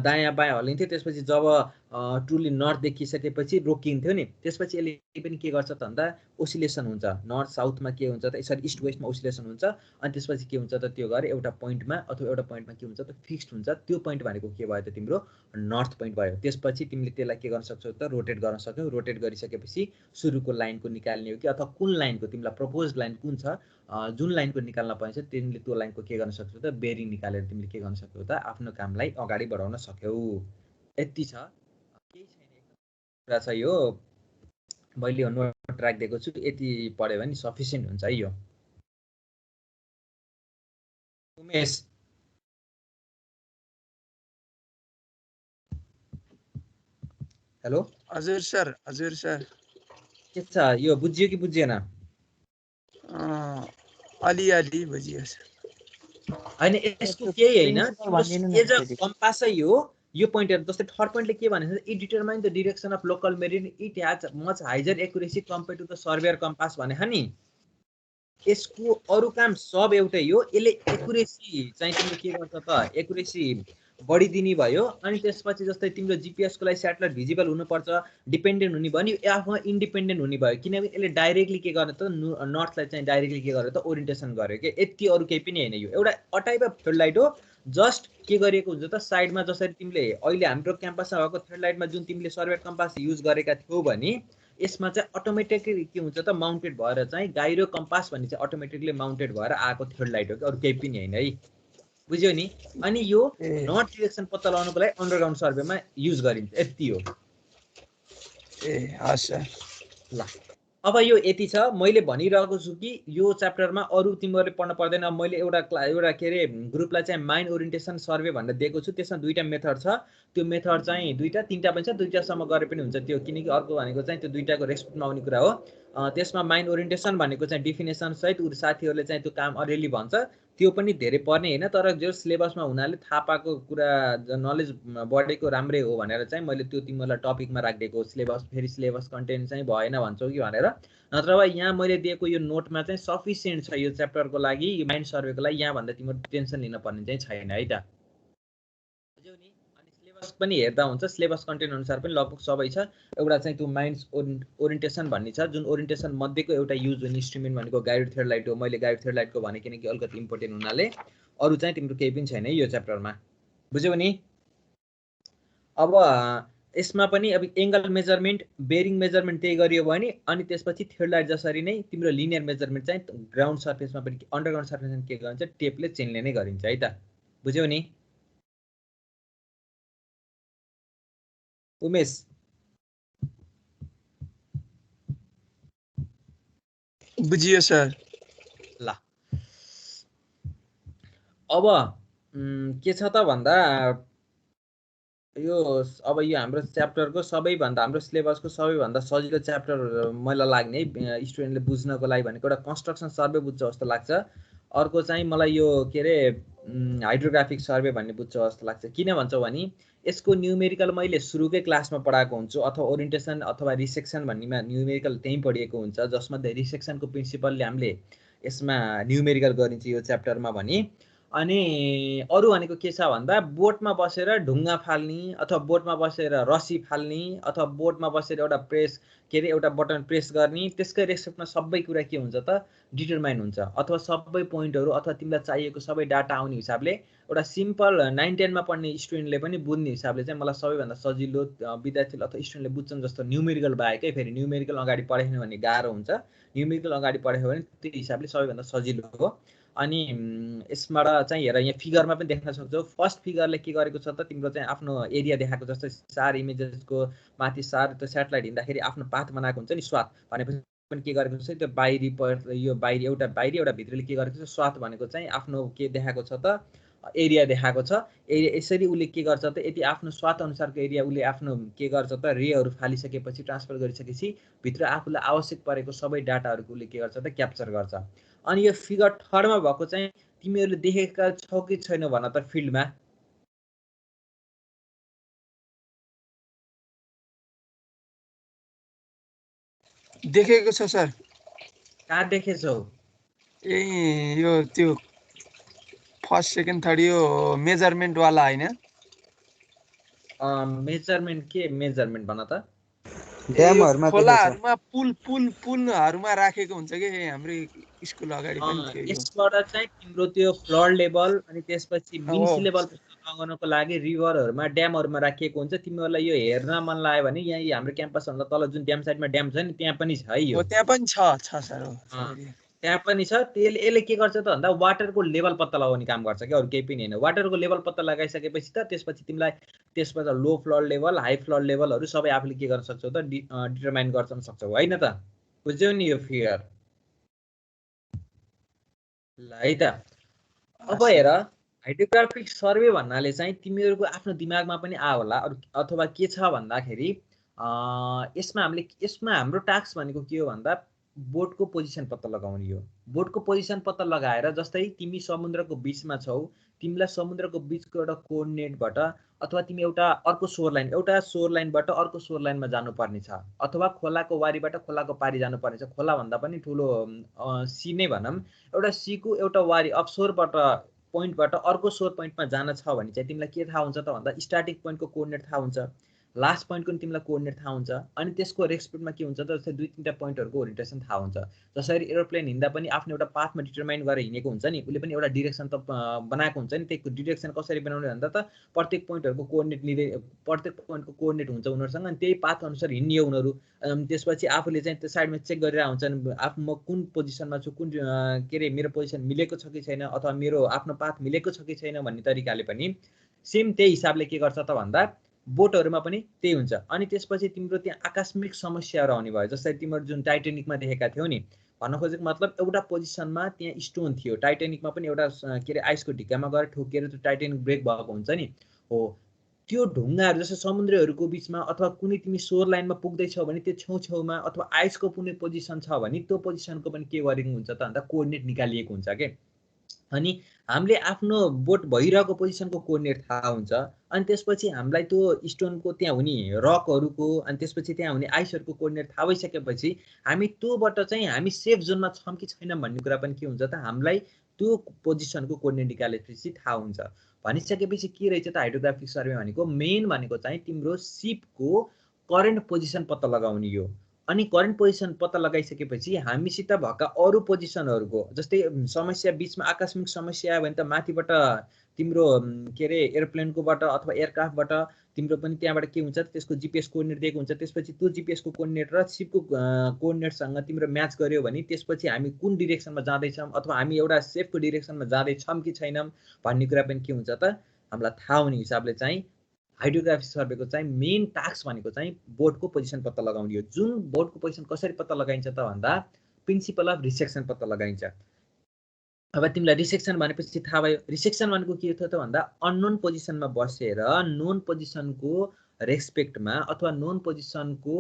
दायाँ बायाँ हल्लिन्थ्यो त्यसपछि जब ट्रुली नर्थ देखिसकेपछि रोकिन्थ्यो नि त्यसपछि यसले पनि के गर्छ त भन्दा ओसिलेसन हुन्छ नर्थ साउथमा के हुन्छ त यसरी इस्ट वेस्टमा ओसिलेसन हुन्छ अनि त्यसपछि के हुन्छ त त्यो गएर एउटा पोइन्टमा अथवा एउटा पोइन्टमा के हुन्छ त फिक्स्ड हुन्छ त्यो पोइन्ट भनेको के भयो त तिम्रो नर्थ पोइन्ट भयो त्यसपछि तिमीले त्यसलाई के गर्न सक्छौ त रोटेट गर्न सक्यौ रोटेट गरिसकेपछि सुरुको लाइनको निकाल्ने हो कि अथवा कुन लाइनको तिमीलाई प्रपोज लाइन कुन छ जुन लाइनको निकाल्न पाइन्छ तिमीले त्यो लाइनको के गर्न सक्छौ त बेरिङ निकालेर तिमीले के गर्न सक्यौ त आफ्नो कामलाई अगाडि बढाउन सक्यौ यति छ केही छैन कुरा छ यो मैले नोट ट्र्याक दिएको छु यति पढ्यो भने सफिसिएन्ट हुन्छ है यो उमेश हेलो हजुर सर के छ यो बुझ्यो कि बुझिएन अलिअलि बुझियो सर हैन यसको केही हैन एज अ कम्पास यो पोइन्टहरु जस्तै थर्ड पोइन्टले के भनेछ it determine the direction of local meridian it has much higher accuracy compare to the surveyor compass भने हनी यसको अरु काम सब एउटै हो यसले एक्युरेसी चाहिँ तिम्रो के गर्छ त एक्युरेसी बढी दिने भयो अनि त्यसपछि जस्तै तिम्रो जीपीएस को लागि सैटेलाइट भिजिबल हुनुपर्छ डिपेन्डेन्ट हुने भयो नि आफूमा इन्डिपेन्डेन्ट हुने भयो किनभने यसले डाइरेक्टली के गर्यो त नर्थलाई चाहिँ डाइरेक्टली के गर्यो त ओरिएन्टेसन गर्यो के यति अरु केही पनि हैन यो एउटा अटाइप अफ फिल्ड लाइट हो जस्ट के गरिएको हुन्छ त साइडमा जसरी तिमीले अहिले हाम्रो क्याम्पसमा भएको थ्रेड लाइटमा जुन तिमीले सर्वेयर कम्पास युज गरेका थियौ भने यसमा चाहिँ अटोमेटिकली के हुन्छ त माउन्टेड भएर चाहिँ गाइरो कम्पास भन्ने चाहिँ अटोमेटिकली माउन्टेड भएर आएको थ्रेड लाइट हो कि अरु केही पनि हैन है बुझ्यौ नि अनि यो नर्थ डाइरेक्सन पत्ता लगाउनको लागि अन्डरग्राउन्ड सर्वेमा युज गरिन्छ यति हो ए हस् सर ल अब यो यति छ मैले भनिरहेको छु कि यो च्याप्टरमा अरु तिमीहरुले पढ्न पर्दैन मैले एउटा के रे ग्रुपलाई चाहिँ माइन्ड ओरिएन्टेसन सर्वे भनेर दिएको छु त्यसमा दुईटा मेथड छ त्यो मेथड चाहिँ दुईटा तीनटा पनि छ दुईटासम्म गरे पनि हुन्छ त्यो किनकि अर्को भनेको चाहिँ त्यो दुईटाको रेस्पेक्टमा आउने कुरा हो त्यसमा माइन्ड ओरिएन्टेसन भनेको चाहिँ डेफिनेसन सहित उर साथीहरुले चाहिँ त्यो काम अलिअलि भन्छ त्यो पनि धेरै पर्ने हैन तर जो सिलेबसमा हुनाले थाहा पाएको कुरा नलेज बढेको राम्रै हो भनेर चाहिँ मैले त्यो तिमीहरुलाई टपिकमा राखिदिएको सिलेबस फेरि सिलेबस कन्टेन्ट चाहिँ भएन भन्छौ कि भनेर नत्रभए यहाँ मैले दिएको यो नोटमा चाहिँ सफिसिएन्ट छ यो च्याप्टरको लागि यो माइन्ड सर्वेको लागि यहाँ भन्दा तिम्रो टेन्सन लिन पर्ने चाहिँ छैन है त बुझ्यौ नि अनि सिलेबस पनि हेर्दा हुन्छ सिलेबस कन्टेन्ट अनुसार पनि लगभग सबै छ एउटा चाहिँ त्यो माइन्ड ओरिएन्टेसन भन्ने छ जुन ओरिएन्टेसन मध्येको एउटा युज हुने इन्स्ट्रुमेन्ट भनेको गाइड थ्रेड लाइट हो मैले गाइड थ्रेड लाइटको भने किनकि अलिकति इम्पोर्टेन्ट हुनाले अरु चाहिँ तिम्रो केही पनि छैन यो च्याप्टरमा बुझ्यौ नि अब यसमा पनि अब एंगल मेजरमेन्ट बेरिङ मेजरमेन्ट त्यही गरियो भने अनि त्यसपछि थ्रेड लाइट जसरी नै तिम्रो लिनियर मेजरमेन्ट चाहिँ ग्राउन्ड सर्फेसमा पनि अन्डरग्राउन्ड सर्फेसमा के गरिन्छ टेपले चेनले नै गरिन्छ है त बुझ्यौ नि उमेश बुझियो सर ल अब के छ त भन्दा यो अब यो हाम्रो च्याप्टरको सबैभन्दा हाम्रो सिलेबसको सबैभन्दा सजिलो च्याप्टर मलाई लाग्ने है स्टुडेन्टले बुझ्नको लागि भनेको एउटा कन्स्ट्रक्सन सर्वे बुझ्छ जस्तो लाग्छ। अर्को चाहिँ मलाई यो के अरे हाइड्रोग्राफिक सर्वे भन्ने बुझ्छ जस्तो लाग्छ। किन भन्छौ भने यसको न्युमेरिकल मैले सुरुकै क्लासमा पढाएको हुन्छु, अथवा ओरिएन्टेसन अथवा रिसेक्सन भन्नेमा न्युमेरिकल त्यहीँ पढिएको हुन्छ, जसमध्ये रिसेक्सनको प्रिन्सिपलले हामीले यसमा न्युमेरिकल गरिन्छ यो च्याप्टरमा भने। अनि अरू भनेको के छ भन्दा बोटमा बसेर ढुङ्गा फाल्ने, अथवा बोटमा बसेर रस्सी फाल्ने, अथवा बोटमा बसेर एउटा प्रेस के अरे एउटा बटन प्रेस गर्ने, त्यसकै रेसिप्टमा सबै कुरा के हुन्छ त डिटरमाइन हुन्छ, अथवा सबै पोइन्टहरू अथवा तिमीलाई चाहिएको सबै डाटा आउने हिसाबले एउटा सिम्पल 9-10मा पढ्ने स्टुडेन्टले पनि बुझ्ने हिसाबले चाहिँ मलाई सबैभन्दा सजिलो विद्यार्थीले अथवा स्टुडेन्टले बुझ्छन् जस्तो न्युमेरिकल बाहेकै, फेरि न्युमेरिकल अगाडि पढाएन भने गाह्रो हुन्छ, न्युमेरिकल अगाडि पढायो भने त्यो हिसाबले सबैभन्दा सजिलो हो। अनि यसबाट चाहिँ हेर यहाँ फिगरमा पनि देख्न सक्छौ। फर्स्ट फिगरले के गरेको छ त तिम्रो चाहिँ आफ्नो एरिया देखाएको, जस्तै सार इमेजेसको माथि सार त्यो सेटेलाइट हिँड्दाखेरि आफ्नो पाथ बनाएको हुन्छ नि स्वाथ भनेपछि पनि के गरेको छ त्यो बाहिरी यो बाहिरी एउटा भित्रले के गरेको छ स्वाथ भनेको चाहिँ आफ्नो के देखाएको छ त एरिया देखाएको छ। एरिया यसरी उसले के गर्छ त यदि आफ्नो स्वाथ अनुसारको एरिया उसले आफ्नो के गर्छ त रेहरू फालिसकेपछि ट्रान्सफर गरिसकेपछि भित्र आफूलाई आवश्यक परेको सबै डाटाहरूको उसले के गर्छ त क्याप्चर गर्छ। अनि यो फिगर 3मा भएको चाहिँ तिमीहरूले देखेका छौ कि छैनौ भन त फिल्डमा? देखेको छ सर। कहाँ देखेछौ? यही यो त्यो फर्स्ट सेकेन्ड थर्ड यो मेजरमेन्ट वाला हैन? मेजरमेन्ट के मेजरमेन्ट भन त? ड्यामहरुमा देखेछ। खोलाहरुमा पुलहरुमा राखेको हुन्छ के हाम्रो स्कुल अगाडि पनि थियो यो। यसबाट चाहिँ तिम्रो त्यो फ्लड लेभल अनि त्यसपछि मिन्स लेभल लगाउनको लागि रिभरहरुमा ड्यामहरुमा राखिएको हुन्छ। तिमीहरूलाई यो हेर्न मन लाग्यो भने यहाँ हाम्रो क्याम्पसभन्दा तल जुन ड्याम साइडमा ड्याम छ नि त्यहाँ पनि छ है यो। त्यहाँ पनि छ सर। त्यहाँ पनि छ। यसले के गर्छ त भन्दा वाटरको लेभल पत्ता लगाउने काम गर्छ क्या, अरू केही पनि होइन। वाटरको लेभल पत्ता लगाइसकेपछि त त्यसपछि तिमीलाई त्यसबाट लो फ्लड लेभल हाई फ्लड लेभलहरू सबै आफूले के गर्न सक्छौ त डिटरमाइन गर्न सक्छौ होइन त? बुझ्यौ नि यो फिगर? ल है त। अब हेर हाइड्रोग्राफिक सर्वे भन्नाले चाहिँ तिमीहरूको आफ्नो दिमागमा पनि आयो होला अथवा के छ भन्दाखेरि यसमा हाम्रो टास्क भनेको के हो भन्दा बोटको पोजिसन पत्ता लगाउने हो। बोटको पोजिसन पत्ता लगाएर जस्तै तिमी समुद्रको बिचमा छौ, तिमीलाई समुद्रको बिचको एउटा कोअर्डिनेटबाट अथवा तिमी एउटा सोर लाइनबाट अर्को सोर लाइनमा जानुपर्ने छ, अथवा खोलाको वारीबाट खोलाको पारी जानुपर्ने छ। खोला भन्दा पनि ठुलो सी नै भनौँ। एउटा सीको एउटा वारी अफसोरबाट पोइन्टबाट अर्को सोर पोइन्टमा जान छ भने चाहिँ तिमीलाई के थाहा हुन्छ त भन्दा स्टार्टिङ पोइन्टको कोअर्डिनेट थाहा हुन्छ, लास्ट पोइन्टको पनि तिमीलाई कोअर्डिनेट थाहा हुन्छ, अनि त्यसको रेस्पेक्टमा के हुन्छ त जस्तै 2-3टा पोइन्टहरूको ओरिएन्टेसन थाहा हुन्छ। जसरी एरोप्लेन हिँड्दा पनि आफ्नो एउटा पाथमा डिटरमाइन गरेर हिँडेको हुन्छ नि, उसले पनि एउटा डिरेक्सन त बनाएको हुन्छ नि। त्यो डिरेक्सन कसरी बनाउने भन्दा त प्रत्येक पोइन्टहरूको कोअर्डिनेट लिँदै प्रत्येक पोइन्टको कोअर्डिनेट हुन्छ उनीहरूसँग, अनि त्यही पाथ अनुसार हिँड्ने हो उनीहरू। त्यसपछि आफूले चाहिँ त्यो साइडमा चेक गरेर हुन्छन् आफू म कुन पोजिसनमा छु, कुन के अरे मेरो पोजिसन मिलेको छ कि छैन, अथवा मेरो आफ्नो पाथ मिलेको छ कि छैन भन्ने तरिकाले पनि सेम त्यही हिसाबले के गर्छ त भन्दा बोटहरुमा पनि त्यही हुन्छ। अनि त्यसपछि तिम्रो त्यहाँ आकस्मिक समस्याहरू आउने भयो। जस्तै तिमीहरू जुन टाइटेनिकमा देखेका थियौ नि, भन्न खोजेको मतलब एउटा पोजिसनमा त्यहाँ स्टोन थियो। टाइटेनिकमा पनि एउटा के अरे आइसको ढिक्कामा गएर ठोकिएर त्यो टाइटेनिक ब्रेक भएको हुन्छ नि, हो त्यो ढुङ्गाहरू। जस्तो समुद्रहरूको बिचमा अथवा कुनै तिमी सोर लाइनमा पुग्दैछौ भने त्यो छेउछेउमा अथवा आइसको कुनै पोजिसन छ भने त्यो पोजिसनको पनि के गरेको हुन्छ त भन्दा कोअर्डिनेट निकालिएको हुन्छ के। अनि हामीले आफ्नो बोट भइरहेको पोजिसनको कोअर्डिनेट थाहा हुन्छ। अनि त्यसपछि हामीलाई त्यो स्टोनको त्यहाँ हुने रकहरूको अनि त्यसपछि त्यहाँ हुने आइसहरूको कोअर्डिनेट थाहा भइसकेपछि हामी त्योबाट चाहिँ हामी सेफ जोनमा छौँ कि छैनौँ भन्ने कुरा पनि के हुन्छ त हामीलाई त्यो पोजिसनको कोअर्डिनेट निकालेपछि थाहा हुन्छ। भनिसकेपछि के रहेछ त हाइड्रोग्राफिक सर्वे भनेको मेन भनेको चाहिँ तिम्रो सिपको करेन्ट पोजिसन पत्ता लगाउने हो। अनि करेन्ट पोजिसन पत्ता लगाइसकेपछि हामीसित भएका अरू पोजिसनहरूको जस्तै समस्या बिचमा आकस्मिक समस्या आयो भने त माथिबाट तिम्रो के अरे एरोप्लेनकोबाट अथवा एयरक्राफ्टबाट तिम्रो पनि त्यहाँबाट के हुन्छ त्यसको जिपिएस कोअर्डिनेट दिएको हुन्छ। त्यसपछि त्यो जिपिएसको कोअर्डिनेट र सिपको कोअर्डिनेटसँग तिम्रो म्याच गर्यो भने त्यसपछि हामी कुन डिरेक्सनमा जाँदैछौँ अथवा हामी एउटा सेफको डिरेक्सनमा जाँदैछौँ कि छैनौँ भन्ने कुरा पनि के हुन्छ त हामीलाई थाहा हुने हिसाबले चाहिँ हाइड्रोग्राफी सर्वेको चाहिँ मेन टास्क भनेको चाहिँ बोटको पोजिसन पत्ता लगाउने हो। जुन बोटको पोजिसन कसरी पत्ता लगाइन्छ त भन्दा प्रिन्सिपल अफ रिसेक्सन पत्ता लगाइन्छ। अब तिमीलाई रिसेक्सन भनेपछि थाहा भयो। रिसेक्सन भनेको के थियो त भन्दा अननोन पोजिसनमा बसेर नोन पोजिसनको रेस्पेक्टमा अथवा नोन पोजिसनको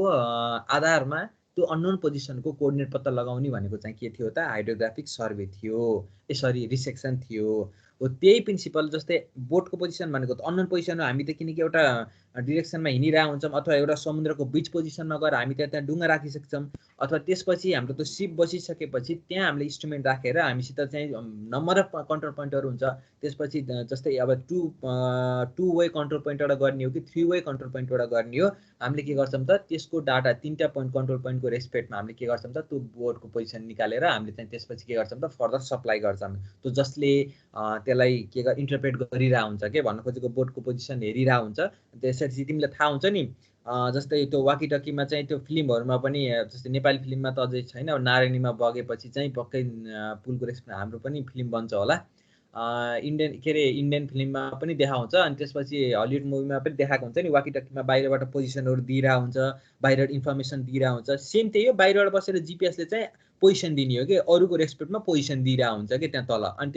आधारमा त्यो अननोन पोजिसनको कोअर्डिनेट पत्ता लगाउने भनेको चाहिँ के थियो त हाइड्रोग्राफिक सर्वे थियो, सरी रिसेक्सन थियो। हो त्यही प्रिन्सिपल जस्तै बोटको पोजिसन भनेको त अननोन पोजिसन हो, हामी त किनकि एउटा डिरेक्सनमा हिँडिरहेको हुन्छौँ अथवा एउटा समुद्रको बिच पोजिसनमा गएर हामी त्यहाँ डुङ्गा राखिसक्छौँ, अथवा त्यसपछि हाम्रो त्यो सिप बसिसकेपछि त्यहाँ हामीले इन्स्ट्रुमेन्ट राखेर हामीसित चाहिँ नम्बर अफ कन्ट्रोल पोइन्टहरू हुन्छ। त्यसपछि जस्तै अब टु वे कन्ट्रोल पोइन्टबाट गर्ने हो कि 3 वे कन्ट्रोल पोइन्टबाट गर्ने हो, हामीले के गर्छौँ त त्यसको डाटा 3टा पोइन्ट कन्ट्रोल पोइन्टको रेस्पेक्टमा हामीले के गर्छौँ त त्यो बोर्डको पोजिसन निकालेर हामीले चाहिँ त्यसपछि के गर्छौँ त फर्दर सप्लाई गर्छौँ। त्यो जसले त्यसलाई के इन्टरप्रेट गरिरहेको हुन्छ के भन्न खोजेको बोर्डको पोजिसन हेरिरहेको हुन्छ। त्यसपछि तिमीलाई थाहा हुन्छ नि जस्तै त्यो वाकिटकीमा चाहिँ त्यो फिल्महरूमा पनि जस्तै नेपाली फिल्ममा त अझै छैन, नारायणीमा बगेपछि चाहिँ पक्कै पुलको रेस्पेक्ट हाम्रो पनि फिल्म बन्छ होला। इन्डियन फिल्ममा पनि देखाउँछ अनि त्यसपछि हलिउड मुभीमा पनि देखाएको हुन्छ नि, वाकिटकीमा बाहिरबाट पोजिसनहरू दिइरहेको हुन्छ, बाहिरबाट इन्फर्मेसन दिइरहेको हुन्छ। सेम त्यही हो, बाहिरबाट बसेर जिपिएसले चाहिँ पोजिसन दिने हो कि अरूको रेस्पेक्टमा पोजिसन दिइरहेको हुन्छ कि त्यहाँ तल। अनि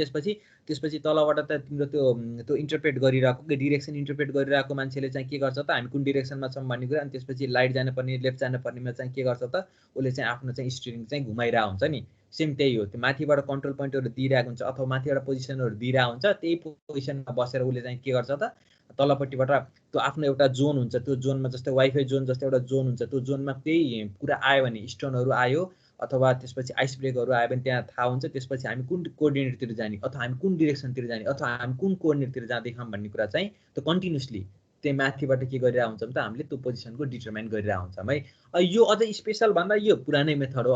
त्यसपछि तलबाट त तिम्रो त्यो इन्टरप्रेट गरिरहेको कि डिरेक्सन इन्टरप्रेट गरिरहेको मान्छेले चाहिँ के गर्छ त हामी कुन डिरेक्सनमा छौँ भन्ने कुरा, अनि त्यसपछि लाइट जानुपर्ने लेफ्ट जानुपर्नेमा चाहिँ के गर्छ त उसले चाहिँ आफ्नो चाहिँ स्टियरिङ चाहिँ घुमाइरहेको हुन्छ नि। सेम त्यही हो, त्यो माथिबाट कन्ट्रोल पोइन्टहरू दिइरहेको हुन्छ अथवा माथिबाट पोजिसनहरू दिइरहेको हुन्छ, त्यही पोजिसनमा बसेर उसले चाहिँ के गर्छ त तलपट्टिबाट त्यो आफ्नो एउटा जोन हुन्छ, त्यो जोनमा जस्तै वाइफाई जोन जस्तो एउटा जोन हुन्छ, त्यो जोनमा त्यही कुरा आयो भने स्टोनहरू आयो अथवा त्यसपछि आइस ब्रेकहरू आयो भने त्यहाँ थाहा हुन्छ। त्यसपछि हामी कुन कोअर्डिनेटतिर जाने अथवा हामी कुन डिरेक्सनतिर जाने अथवा हामी कुन कोअर्डिनेटतिर जाँदैछौँ भन्ने कुरा चाहिँ त्यो कन्टिन्युसली त्यही माथिबाट के गरिरहेको हुन्छौँ त हामीले त्यो पोजिसनको डिटरमाइन गरिरहेको हुन्छौँ है। यो अझै स्पेसल भन्दा यो पुरानै मेथड हो,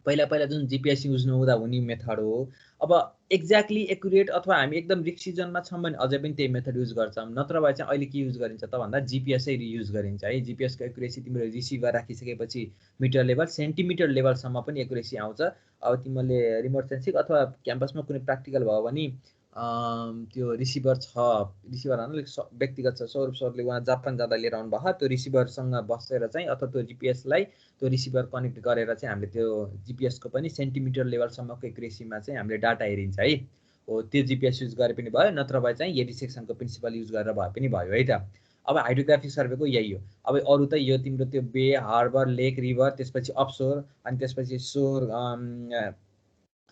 अहिले पहिला जुन जिपिएस युज नहुँदा हुने मेथड हो। अब एक्ज्याक्टली एकुरेट अथवा हामी एकदम रिक्सी जोनमा छौँ भने अझै पनि त्यही मेथड युज गर्छौँ, नत्र भए चाहिँ अहिले के युज गरिन्छ त भन्दा जिपिएसै युज गरिन्छ है। जिपिएसको एकुरेसी तिम्रो रिसिभर राखिसकेपछि मिटर लेभल सेन्टिमिटर लेभलसम्म पनि एकुरेसी आउँछ। अब तिमीले रिमोट सेन्सिङ अथवा क्याम्पसमा कुनै प्र्याक्टिकल भयो भने त्यो रिसिभर रिसिभर व्यक्तिगत छ, सौरभ सरले उहाँ जापान जाँदा लिएर आउनु भएको, त्यो रिसिभरसँग बसेर चाहिँ अथवा त्यो जिपिएसलाई त्यो रिसिभर कनेक्ट गरेर चाहिँ हामीले त्यो जिपिएसको पनि सेन्टिमिटर लेभलसम्मको एक्युरेसीमा चाहिँ हामीले डाटा हेरिन्छ है। हो त्यो जिपिएस युज गरे पनि भयो, नत्र भए चाहिँ यदि सेक्सनको प्रिन्सिपल युज गरेर भए पनि भयो है त। अब हाइड्रोग्राफिक सर्वेको यही हो। अब अरू त यो तिम्रो त्यो बे हार्बर लेक रिभर त्यसपछि अफसोर अनि त्यसपछि सोर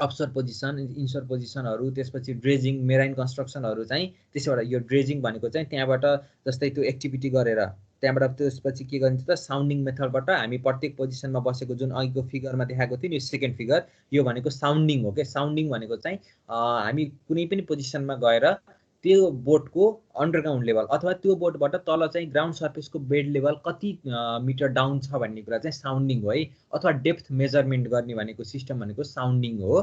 अफसोर पोजिसन इन्सोर पोजिसनहरू त्यसपछि ड्रेजिङ मेराइन कन्स्ट्रक्सनहरू चाहिँ त्यसबाट यो ड्रेजिङ भनेको चाहिँ त्यहाँबाट जस्तै त्यो एक्टिभिटी गरेर त्यहाँबाट त्यसपछि के गरिन्छ त साउन्डिङ मेथडबाट हामी प्रत्येक पोजिसनमा बसेको जुन अघिको फिगरमा देखाएको थियो नि सेकेन्ड फिगर, यो भनेको साउन्डिङ हो क्या। साउन्डिङ भनेको चाहिँ हामी कुनै पनि पोजिसनमा गएर त्यो बोटको अन्डरग्राउन्ड लेभल अथवा त्यो बोटबाट तल चाहिँ ग्राउन्ड सर्फेसको बेड लेभल कति मिटर डाउन छ भन्ने कुरा चाहिँ साउन्डिङ हो है। अथवा डेप्थ मेजरमेन्ट गर्ने भनेको सिस्टम भनेको साउन्डिङ हो।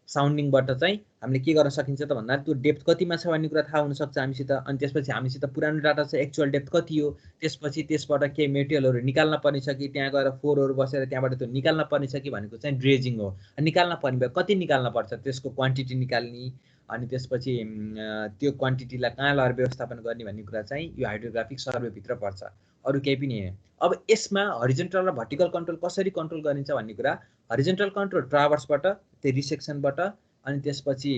साउन्डिङबाट चाहिँ हामीले के गर्न सकिन्छ त भन्दा त्यो डेप्थ कतिमा छ भन्ने कुरा थाहा हुनसक्छ हामीसित। अनि त्यसपछि हामीसित पुरानो डाटा छ एक्चुअल डेप्थ कति हो, त्यसपछि त्यसबाट केही मेटेरियलहरू निकाल्न पर्ने छ कि त्यहाँ गएर फोरहरू बसेर त्यहाँबाट त्यो निकाल्न पर्ने छ कि भनेको चाहिँ ड्रेजिङ हो। निकाल्न पर्ने भयो कति निकाल्न पर्छ त्यसको क्वान्टिटी निकाल्ने, अनि त्यसपछि त्यो क्वान्टिटीलाई कहाँ लगेर व्यवस्थापन गर्ने भन्ने कुरा चाहिँ यो हाइड्रोग्राफिक सर्वेभित्र पर्छ, अरू केही पनि होइन। अब यसमा हरिजेन्टल र भर्टिकल कन्ट्रोल कसरी कन्ट्रोल गरिन्छ भन्ने कुरा, हरिजेन्टल कन्ट्रोल ट्राभर्सबाट त्यो रिसेक्सनबाट अनि त्यसपछि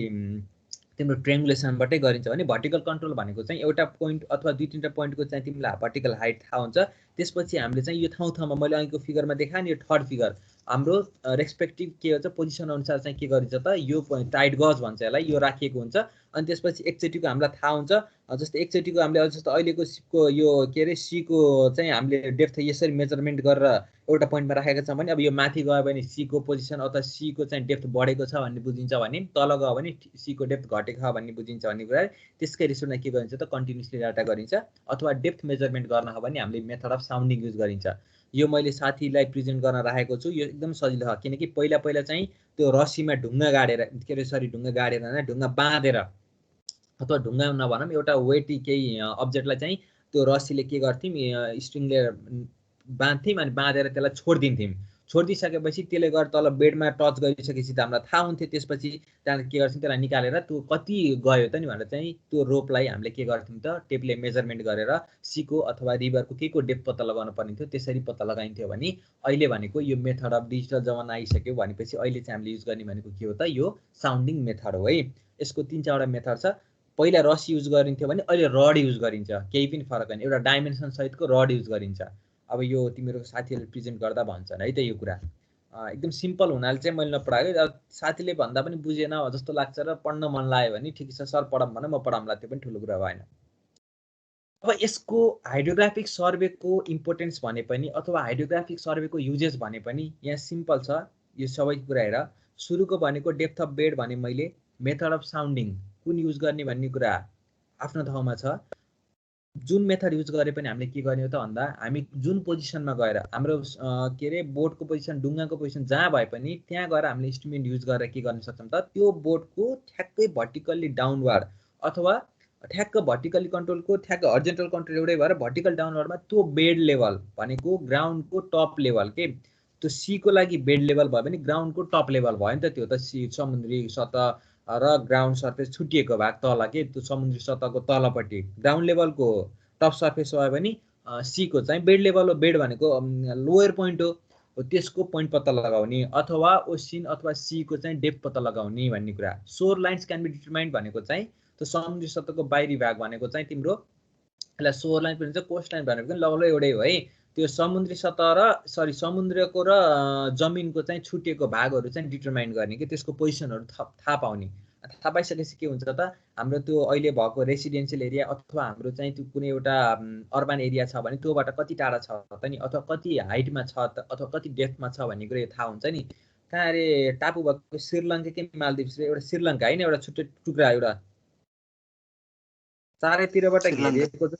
तिम्रो ट्रेङ्गुलेसनबाटै गरिन्छ भने भर्टिकल कन्ट्रोल भनेको चाहिँ एउटा पोइन्ट अथवा 2-3टा पोइन्टको चाहिँ तिमीलाई भर्टिकल हाइट थाहा हुन्छ। त्यसपछि हामीले चाहिँ यो ठाउँमा मैले अघिको फिगरमा देखाएँ नि यो थर्ड फिगर हाम्रो रेस्पेक्टिभ के हुन्छ पोजिसन अनुसार चाहिँ के गरिन्छ त यो टाइड गज भन्छ यसलाई, यो राखिएको हुन्छ। अनि त्यसपछि एकचोटिको हामीलाई थाहा हुन्छ जस्तै एकचोटिको हामीले जस्तो अहिलेको सिपको यो के अरे सीको चाहिँ हामीले डेप्थ यसरी मेजरमेन्ट गरेर एउटा पोइन्टमा राखेका छौँ भने अब यो माथि गयो भने सीको पोजिसन अथवा सीको चाहिँ डेप्थ बढेको छ भन्ने बुझिन्छ भने, तल गयो भने सीको डेप्थ घटेको छ भन्ने बुझिन्छ भन्ने कुरा। त्यसकै रिजल्टमा के गरिन्छ त कन्टिन्युसली डाटा गरिन्छ। अथवा डेप्थ मेजरमेन्ट गर्न हो भने हामीले मेथड अफ साउन्डिङ युज गरिन्छ। यो मैले साथीलाई प्रेजेन्ट गर्न राखेको छु, यो एकदम सजिलो छ किनकि पहिला चाहिँ त्यो रस्सीमा ढुङ्गा गाडेर के अरे सरी ढुङ्गा गाडेर होइन ढुङ्गा बाँधेर अथवा ढुङ्गा नभनौँ एउटा वेटी केही अब्जेक्टलाई चाहिँ त्यो रस्सीले के गर्थ्यौँ स्ट्रिङले बाँध्थ्यौँ अनि बाँधेर त्यसलाई छोडिदिन्थ्यौँ। छोडिदिइसकेपछि त्यसले गर्दा तल बेडमा टच गरिसकेपछि त हामीलाई थाहा हुन्थ्यो। त्यसपछि त्यहाँदेखि के गर्छौँ त्यसलाई निकालेर त्यो कति गयो त नि भनेर चाहिँ त्यो रोपलाई हामीले के गर्थ्यौँ त टेपले मेजरमेन्ट गरेर सीको अथवा रिभरको केको डेप्थ पत्ता लगाउन पर्ने थियो, त्यसरी पत्ता लगाइन्थ्यो। भने अहिले भनेको यो मेथड अफ डिजिटल जमाना आइसक्यो भनेपछि अहिले चाहिँ हामीले युज गर्ने भनेको के हो त यो साउन्डिङ मेथड हो है। यसको 3-4वटा मेथड छ। पहिला रस युज गरिन्थ्यो भने अहिले रड युज गरिन्छ, केही पनि फरक छैन, एउटा डाइमेन्सन सहितको रड युज गरिन्छ। अब यो तिम्रो साथीहरूले प्रेजेन्ट गर्दा भन्छन् है त यो कुरा एकदम सिम्पल हुनाले चाहिँ मैले नपढाएको। अब साथीले भन्दा पनि बुझेन जस्तो लाग्छ र पढ्न मन लाग्यो भने ठिक छ सर पढाउँ भने म पढाउँला, त्यो पनि ठुलो कुरा भएन। अब यसको हाइड्रोग्राफिक सर्वेको इम्पोर्टेन्स भने पनि अथवा हाइड्रोग्राफिक सर्वेको युजेस भने पनि यहाँ सिम्पल छ। यो सबै कुरा हेर, सुरुको भनेको डेप्थ अफ बेड भने मैले, मेथड अफ साउन्डिङ कुन युज गर्ने भन्ने कुरा आफ्नो ठाउँमा छ। जुन मेथड युज गरे पनि हामीले के गर्ने हो त भन्दा हामी जुन पोजिसनमा गएर हाम्रो के अरे बोर्डको पोजिसन ढुङ्गाको पोजिसन जहाँ भए पनि त्यहाँ गएर हामीले इन्स्ट्रुमेन्ट युज गरेर के गर्न सक्छौँ त त्यो बोर्डको ठ्याक्कै भर्टिकल्ली डाउनवार्ड अथवा ठ्याक्क भर्टिकल्ली कन्ट्रोलको ठ्याक्क हर्जेन्टल कन्ट्रोल एउटै भएर भर्टिकल डाउनवार्डमा त्यो बेड लेभल भनेको ग्राउन्डको टप लेभल के त्यो सीको लागि बेड लेभल भयो भने ग्राउन्डको टप लेभल भयो नि त। त्यो त सी समुद्री सतह र ग्राउन्ड सर्फेस छुटिएको भाग तल के त्यो समुद्री सतहको तलपट्टि ग्राउन्ड लेभलको टप सर्फेस भयो भने सीको चाहिँ बेड लेभल हो। बेड भनेको लोयर पोइन्ट हो, त्यसको पोइन्ट पत्ता लगाउने अथवा ओसिन अथवा सीको चाहिँ डेप्थ पत्ता लगाउने भन्ने कुरा। सोर लाइन्स क्यान बी डिटरमाइन्ड भनेको चाहिँ त्यो समुद्री सतहको बाहिरी भाग भनेको चाहिँ तिम्रो यसलाई सोर लाइन भनिन्छ, कोस्ट लाइन भनेको पनि लगभग एउटै हो है। त्यो समुद्री सतह र समुद्रको र जमिनको चाहिँ छुटिएको भागहरू चाहिँ डिटरमाइन गर्ने कि त्यसको पोजिसनहरू थाहा पाउने। थाहा पाइसकेपछि के हुन्छ त हाम्रो त्यो अहिले भएको रेसिडेन्सियल एरिया अथवा हाम्रो चाहिँ त्यो कुनै एउटा अर्बन एरिया छ भने त्योबाट कति टाढा छ त नि अथवा कति हाइटमा छ त अथवा कति डेप्थमा छ भन्ने कुरा थाहा हुन्छ नि। कहाँ अरे टापु भएको श्रीलङ्का के मालदिप्स एउटा श्रीलङ्का होइन एउटा छुट्टै टुक्रा एउटा चारैतिरबाट घेरिएको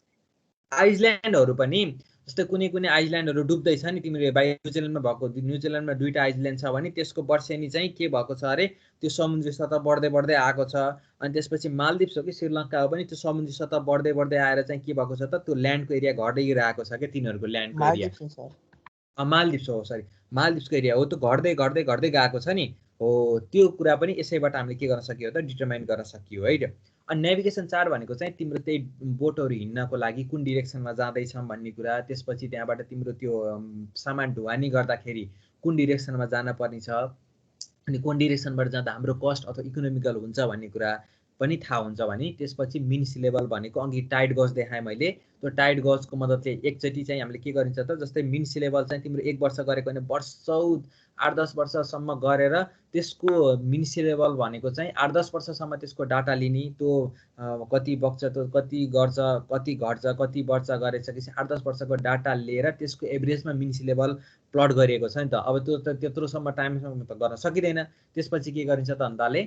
आइसल्यान्डहरू पनि जस्तै कुनै कुनै आइसल्यान्डहरू डुब्दैछ नि। तिमीले बाहिर न्युजिल्यान्डमा भएको न्युजिल्यान्डमा 2टा आइसल्यान्ड छ भने त्यसको वर्षेनी चाहिँ के भएको छ अरे त्यो समुद्री सतह बढ्दै बढ्दै आएको छ। अनि त्यसपछि मालदिप्स हो कि श्रीलङ्का हो पनि त्यो समुद्री सतह बढ्दै बढ्दै आएर चाहिँ के भएको छ त त्यो ल्यान्डको एरिया घट्दै गएको छ क्या तिनीहरूको ल्यान्डको एरिया। मालदिप्स हो सरी मालदिप्सको एरिया हो त्यो घट्दै घट्दै घट्दै गएको छ नि हो। त्यो कुरा पनि यसैबाट हामीले के गर्न सकियो त डिटरमाइन गर्न सकियो है। अनि नेभिगेसन चार्ट भनेको चाहिँ तिम्रो त्यही बोटहरू हिँड्नको लागि कुन डिरेक्सनमा जाँदैछौँ भन्ने कुरा, त्यसपछि त्यहाँबाट तिम्रो त्यो सामान ढुवानी गर्दाखेरि कुन डिरेक्सनमा जान पर्ने छ अनि कुन डिरेक्सनबाट जाँदा हाम्रो कस्ट अथवा इकोनोमिकल हुन्छ भन्ने कुरा पनि थाहा हुन्छ भने त्यसपछि मिन सी लेभल भनेको अघि टाइड गज देखाएँ मैले। त्यो टाइड गजको मद्दतले एकचोटि चाहिँ हामीले के गरिन्छ त जस्तै मिन सी लेभल चाहिँ तिम्रो 1 वर्ष गरेको भने वर्षौँ 8-10 वर्षसम्म गरेर त्यसको मिन सी लेभल भनेको चाहिँ 8-10 वर्षसम्म त्यसको डाटा लिने त्यो कति बग्छ त्यो कति गर्छ कति घट्छ कति बढ्छ गरेपछि 8-10 वर्षको डाटा लिएर त्यसको एभरेजमा मिन सी लेभल प्लट गरिएको छ नि त। अब त्यो त त्यत्रोसम्म टाइमसम्म त गर्न सकिँदैन। त्यसपछि के गरिन्छ त भन्दाले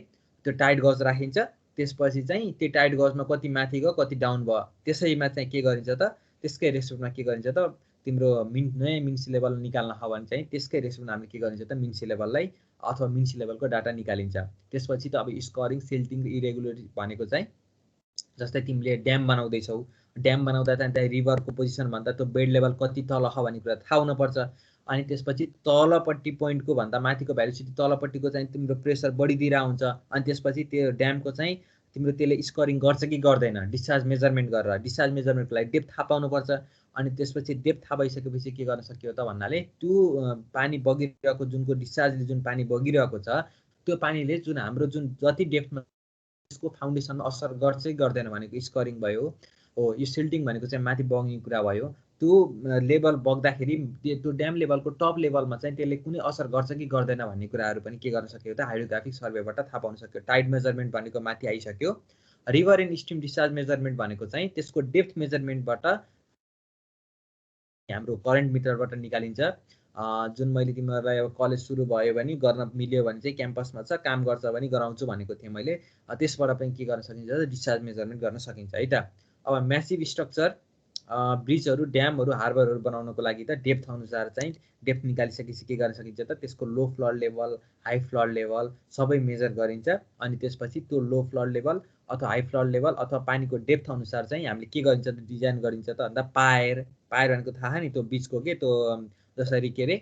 त्यो टाइड गज राखिन्छ, त्यसपछि चाहिँ त्यो टाइड गजमा कति माथि गयो कति डाउन भयो त्यसैमा चाहिँ के गरिन्छ त त्यसकै रेस्पेक्टमा के गरिन्छ त तिम्रो नयाँ मिन सी लेभल निकाल्न हो भने चाहिँ त्यसकै रेस्पेक्टमा हामीले के गरिन्छ त मिन सी लेभललाई अथवा मिन सी लेभलको डाटा निकालिन्छ। त्यसपछि त अब स्कोरिङ सिल्टिङ र इरेगुलरिटी भनेको चाहिँ जस्तै तिमीले ड्याम बनाउँदैछौ, ड्याम बनाउँदा चाहिँ त्यहाँ रिभरको पोजिसन भन्दा त्यो बेड लेभल कति तल छ भन्ने कुरा थाहा हुनुपर्छ। अनि त्यसपछि तलपट्टि पोइन्टको भन्दा माथिको भ्यालुसिटी तलपट्टिको चाहिँ तिम्रो प्रेसर बढिदिरहेको हुन्छ। अनि त्यसपछि त्यो ड्यामको चाहिँ तिम्रो त्यसले स्कोरिङ गर्छ कि गर्दैन डिस्चार्ज मेजरमेन्ट गरेर डिस्चार्ज मेजरमेन्टको लागि डेप्थ थाहा पाउनुपर्छ। अनि त्यसपछि डेप्थ थाहा भइसकेपछि के गर्न सकियो त भन्नाले त्यो पानी बगिरहेको जुनको डिस्चार्जले जुन पानी बगिरहेको छ त्यो पानीले जुन हाम्रो जुन जति डेप्थमा त्यसको फाउन्डेसनमा असर गर्छ कि गर्दैन भनेको स्कोरिङ भयो हो। यो सिल्टिङ भनेको चाहिँ माथि बग्ने कुरा भयो। त्यो लेभल बग्दाखेरि त्यो ड्याम लेभलको टप लेभलमा चाहिँ त्यसले कुनै असर गर्छ कि गर्दैन भन्ने कुराहरू पनि के गर्न सक्यो त हाइड्रोग्राफिक सर्वेबाट थाहा पाउन सक्यो। टाइड मेजरमेन्ट भनेको माथि आइसक्यो। River and stream discharge measurement भनेको चाहिँ त्यसको डेप्थ मेजरमेन्टबाट हाम्रो करेन्ट मिटरबाट निकालिन्छ। जुन मैले तिमीहरूलाई अब कलेज सुरु भयो भने गर्न मिल्यो भने चाहिँ क्याम्पसमा छ काम गर्छ भने गराउँछु भनेको थिएँ मैले। त्यसबाट पनि के गर्न सकिन्छ त डिस्चार्ज मेजरमेन्ट गर्न सकिन्छ है त। अब म्यासिभ स्ट्रक्चर ब्रिजहरू ड्यामहरू हार्बरहरू बनाउनको लागि त डेप्थ अनुसार चाहिँ डेप्थ निकालिसकेपछि के गर्न सकिन्छ त त्यसको low flood level high flood level सबै मेजर गरिन्छ। अनि त्यसपछि त्यो लो फ्लड लेभल अथवा हाई फ्लड लेभल अथवा पानीको डेप्थ अनुसार चाहिँ हामीले के गरिन्छ त डिजाइन गरिन्छ त भन्दा पायर भनेको थाहा नि त्यो बिचको के त्यो जसरी के अरे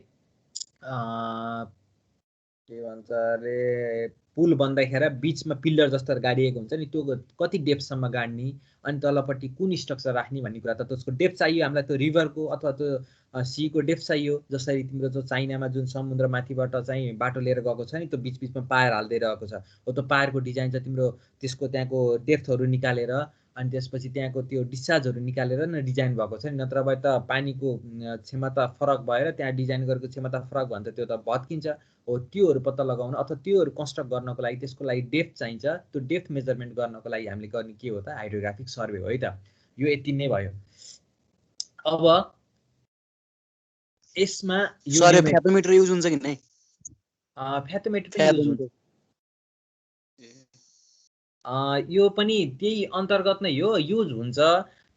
के भन्छ अरे पुल बन्दाखेरि बिचमा पिल्लर जस्तो गाडिएको हुन्छ नि त्यो कति डेप्थसम्म गाड्ने अनि तलपट्टि कुन स्ट्रक्चर राख्ने भन्ने कुरा त त्यसको डेप्थ चाहियो हामीलाई त्यो रिभरको अथवा त्यो सीको डेप्थ चाहियो जसरी तिम्रो जो चाइनामा जुन समुद्रमाथिबाट चाहिँ बाटो लिएर गएको छ नि त्यो बिचबिचमा पायर हाल्दै रहेको छ हो त्यो पायरको डिजाइन चाहिँ तिम्रो त्यसको त्यहाँको डेप्थहरू निकालेर अनि त्यसपछि त्यहाँको त्यो डिस्चार्जहरू निकालेर न डिजाइन भएको छ नि नत्र भए त पानीको क्षमता फरक भएर त्यहाँ डिजाइन गरेको क्षमता फरक भयो भने त त्यो त भत्किन्छ हो त्योहरू पत्ता लगाउन अथवा त्योहरू कन्स्ट्रक्ट गर्नको लागि त्यसको लागि डेप्थ चाहिन्छ त्यो डेप्थ मेजरमेन्ट गर्नको लागि हामीले गर्ने के हो त हाइड्रोग्राफिक सर्वे हो है त यो यति नै भयो अब यसमा सर फ्याथोमिटर युज हुन्छ कि नै फ्याथोमिटर युज हुन्छ यो पनि त्यही अन्तर्गत नै हो युज हुन्छ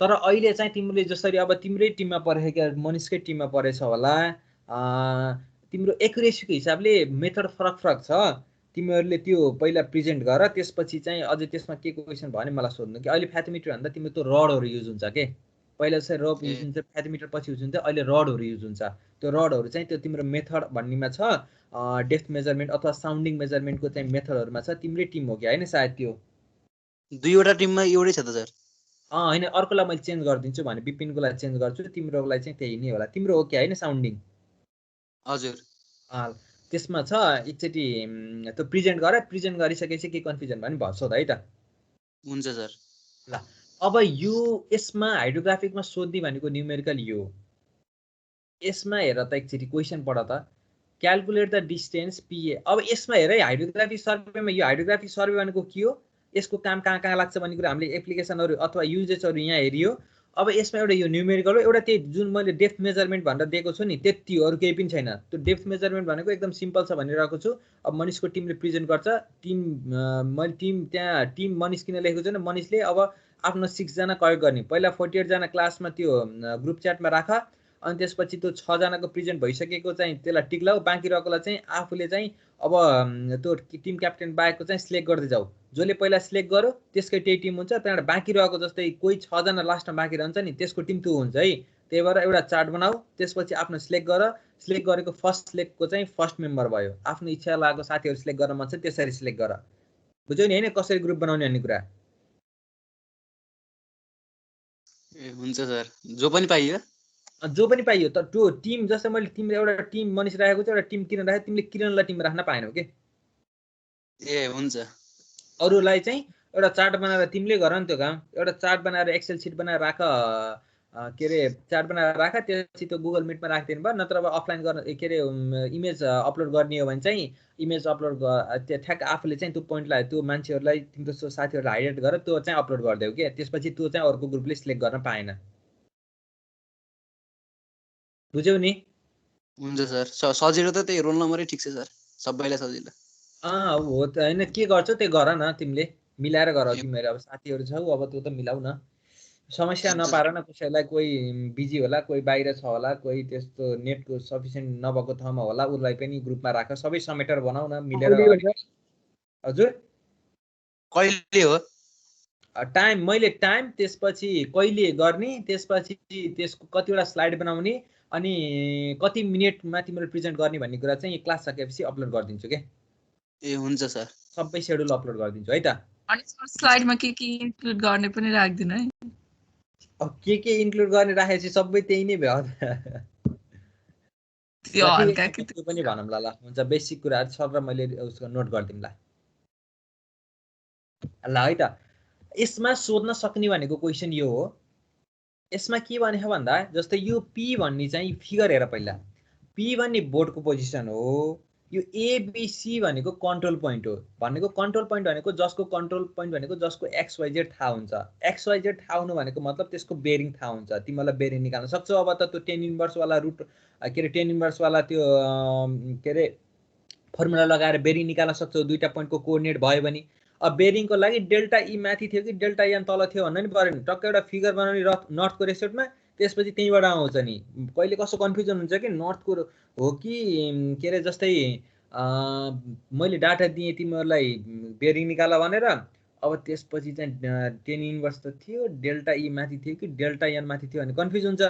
तर अहिले चाहिँ तिमीले जसरी अब तिम्रै टिममा परेको मनिषकै टिममा परेछ होला तिम्रो एक्युरेसीको हिसाबले मेथड फरक फरक छ तिमीहरूले त्यो पहिला प्रेजेन्ट गर त्यसपछि चाहिँ अझै त्यसमा के क्वेसन भयो भने मलाई सोध्नु कि अहिले फ्याथोमिटर भन्दा तिम्रो त्यो रडहरू युज हुन्छ के पहिला चाहिँ रड युज हुन्छ फ्याथोमिटर पछि युज हुन्छ अहिले रडहरू युज हुन्छ त्यो रडहरू चाहिँ त्यो तिम्रो मेथड भन्नेमा छ डेप्थ मेजरमेन्ट अथवा साउन्डिङ मेजरमेन्टको चाहिँ मेथडहरूमा छ तिम्रै टिम हो कि होइन सायद त्यो दुईवटा टिममा एउटै छ त सर होइन अर्कोलाई मैले चेन्ज गरिदिन्छु भने विपिनको लागि चेन्ज गर्छु तिम्रोलाई चाहिँ त्यही नै होला तिम्रो हो कि होइन साउन्डिङ हजुर त्यसमा छ एकचोटि त्यो प्रेजेन्ट गर प्रेजेन्ट गरिसकेपछि के कन्फ्युजन भयो भने भन्छ है त हुन्छ सर ल अब यो यसमा हाइड्रोग्राफिकमा सोध्ने भनेको न्युमेरिकल यो यसमा हेर त एकचोटि क्वेसन पढ त क्यालकुलेट द डिस्टेन्स पिए अब यसमा हेर हाइड्रोग्राफी सर्वेमा यो हाइड्रोग्राफी सर्वे भनेको के हो यसको काम कहाँ कहाँ लाग्छ भन्ने कुरा हामीले एप्लिकेसनहरू अथवा युजेसहरू यहाँ हेरियो अब यसमा एउटा यो न्युमेरिकल हो एउटा त्यही जुन मैले डेप्थ मेजरमेन्ट भनेर दिएको छु नि त्यति अरू केही पनि छैन त्यो डेप्थ मेजरमेन्ट भनेको एकदम सिम्पल छ भनिरहेको छु अब मनिषको टिमले प्रेजेन्ट गर्छ मैले टिम त्यहाँ टिम मनिष किन लेखेको छु भने मनिषले अब आफ्नो 6 जना कलेक्ट गर्ने पहिला 48 जना क्लासमा त्यो ग्रुप च्याटमा राख अनि त्यसपछि त्यो 6 जनाको प्रेजेन्ट भइसकेको चाहिँ त्यसलाई टिक लाऊ बाँकी रहेकोलाई चाहिँ आफूले चाहिँ अब त्यो टिम क्याप्टेन बाहेकको चाहिँ सिलेक्ट गर्दै जाऊ जसले पहिला सिलेक्ट गर्यो त्यसकै त्यही टिम हुन्छ त्यहाँबाट बाँकी रहेको जस्तै कोही 6 जना लास्टमा बाँकी रहन्छ नि त्यसको टिम त्यो हुन्छ है त्यही भएर एउटा चार्ट बनाऊ त्यसपछि आफ्नो सिलेक्ट गर सिलेक्ट गरेको फर्स्ट सिलेक्टको चाहिँ फर्स्ट मेम्बर भयो आफ्नो इच्छा लागेको साथीहरू सिलेक्ट गर्न मन छ त्यसरी सिलेक्ट गर बुझ्यौ नि हैन कसरी ग्रुप बनाउने भन्ने कुरा ए हुन्छ सर जो पनि पाइयो त त्यो टिम जस्तै मैले तिमीले एउटा टिम मनिष राखेको छ एउटा टिम किरण राखेको तिमीले किरणलाई टिम राख्न पाएनौ के ए हुन्छ अरूलाई चाहिँ एउटा चार्ट बनाएर तिमीले गर नि त्यो काम एउटा चार्ट बनाएर एक्सेल सिट बनाएर राख के अरे चार्ट बनाएर राख त्यसपछि त्यो गुगल मिटमा राखिदिनु भयो नत्र अब अफलाइन गर्न के अरे इमेज अपलोड गर्ने हो भने चाहिँ इमेज अपलोड ठ्याक्क आफूले चाहिँ त्यो पोइन्टलाई त्यो मान्छेहरूलाई तिम्रो साथीहरूलाई हाइलाइट गरेर त्यो चाहिँ अपलोड गरिदेऊ के त्यसपछि त्यो चाहिँ अर्को ग्रुपले सिलेक्ट गर्न पाएन बुझ्यौ नि हुन्छ सर सजिलो त त्यही रोल नम्बरै ठिक छ सर सबैलाई सजिलो हो त हैन के गर्छौ त्यो गर न तिमीले मिलाएर गर तिमीहरू अब साथीहरू छौ अब त्यो त मिलाउ न समस्या नपार न कसैलाई कोही बिजी होला कोही बाहिर छ होला कोही त्यस्तो नेटको सफिसिएन्ट नभएको ठाउँमा होला उसलाई पनि ग्रुपमा राख सबै समेटेर बनाउ न मिलेर हजुर कहिले हो टाइम मैले टाइम त्यसपछि कहिले गर्ने त्यसपछि त्यसको कतिवटा स्लाइड बनाउने अनि कति मिनेटमा तिम्रो प्रेजेन्ट गर्ने भन्ने कुरा चाहिँ क्लास सकेपछि अपलोड गरिदिन्छु के ए हुन्छ सर सबै शेड्युल अपलोड गरिदिन्छु है त अनि स्लाइडमा के इन्क्लुड गर्ने पनि राख्दिनु है अब के इन्क्लुड गर्ने राखेपछि सबै त्यही नै भयो त्यो पनि भनौँ ल हुन्छ बेसिक कुराहरु सर र मैले उसको नोट गर्दिम ल है त यसमा सोध्न सक्ने भनेको क्वेशन यो हो यसमा के भनेको भन्दा जस्तै यो पी भन्ने चाहिँ फिगर हेर पहिला पी भन्ने बोर्डको पोजिसन हो यो एबीसी भनेको कन्ट्रोल पोइन्ट हो भनेको कन्ट्रोल पोइन्ट भनेको जसको कन्ट्रोल पोइन्ट भनेको जसको XYZ थाहा हुन्छ XYZ थाहा हुनु भनेको मतलब त्यसको बेरिङ थाहा हुन्छ तिमीलाई बेरिङ निकाल्न सक्छौ अब त त्यो tan इन्भर्स वाला रुट के रे tan इन्भर्स वाला त्यो के रे फर्मुला लगाएर बेरिङ निकाल्न सक्छौ दुईटा पोइन्टको कोअर्डिनेट भयो भने अब बेरिङको लागि डेल्टा ई माथि थियो कि डेल्टा एन तल थियो भन्ने नि पर्यो नि टक्क एउटा फिगर बनाउने नर्थको रेसिप्टमा त्यसपछि त्यहीबाट आउँछ नि कहिले कसो कन्फ्युजन हुन्छ कि नर्थको हो कि के रे जस्तै मैले डाटा दिएँ तिमीहरूलाई बेरिङ निकाल भनेर अब त्यसपछि चाहिँ tan इन्भर्स त थियो डेल्टा ई माथि थियो कि डेल्टा एन माथि थियो भने कन्फ्युज हुन्छ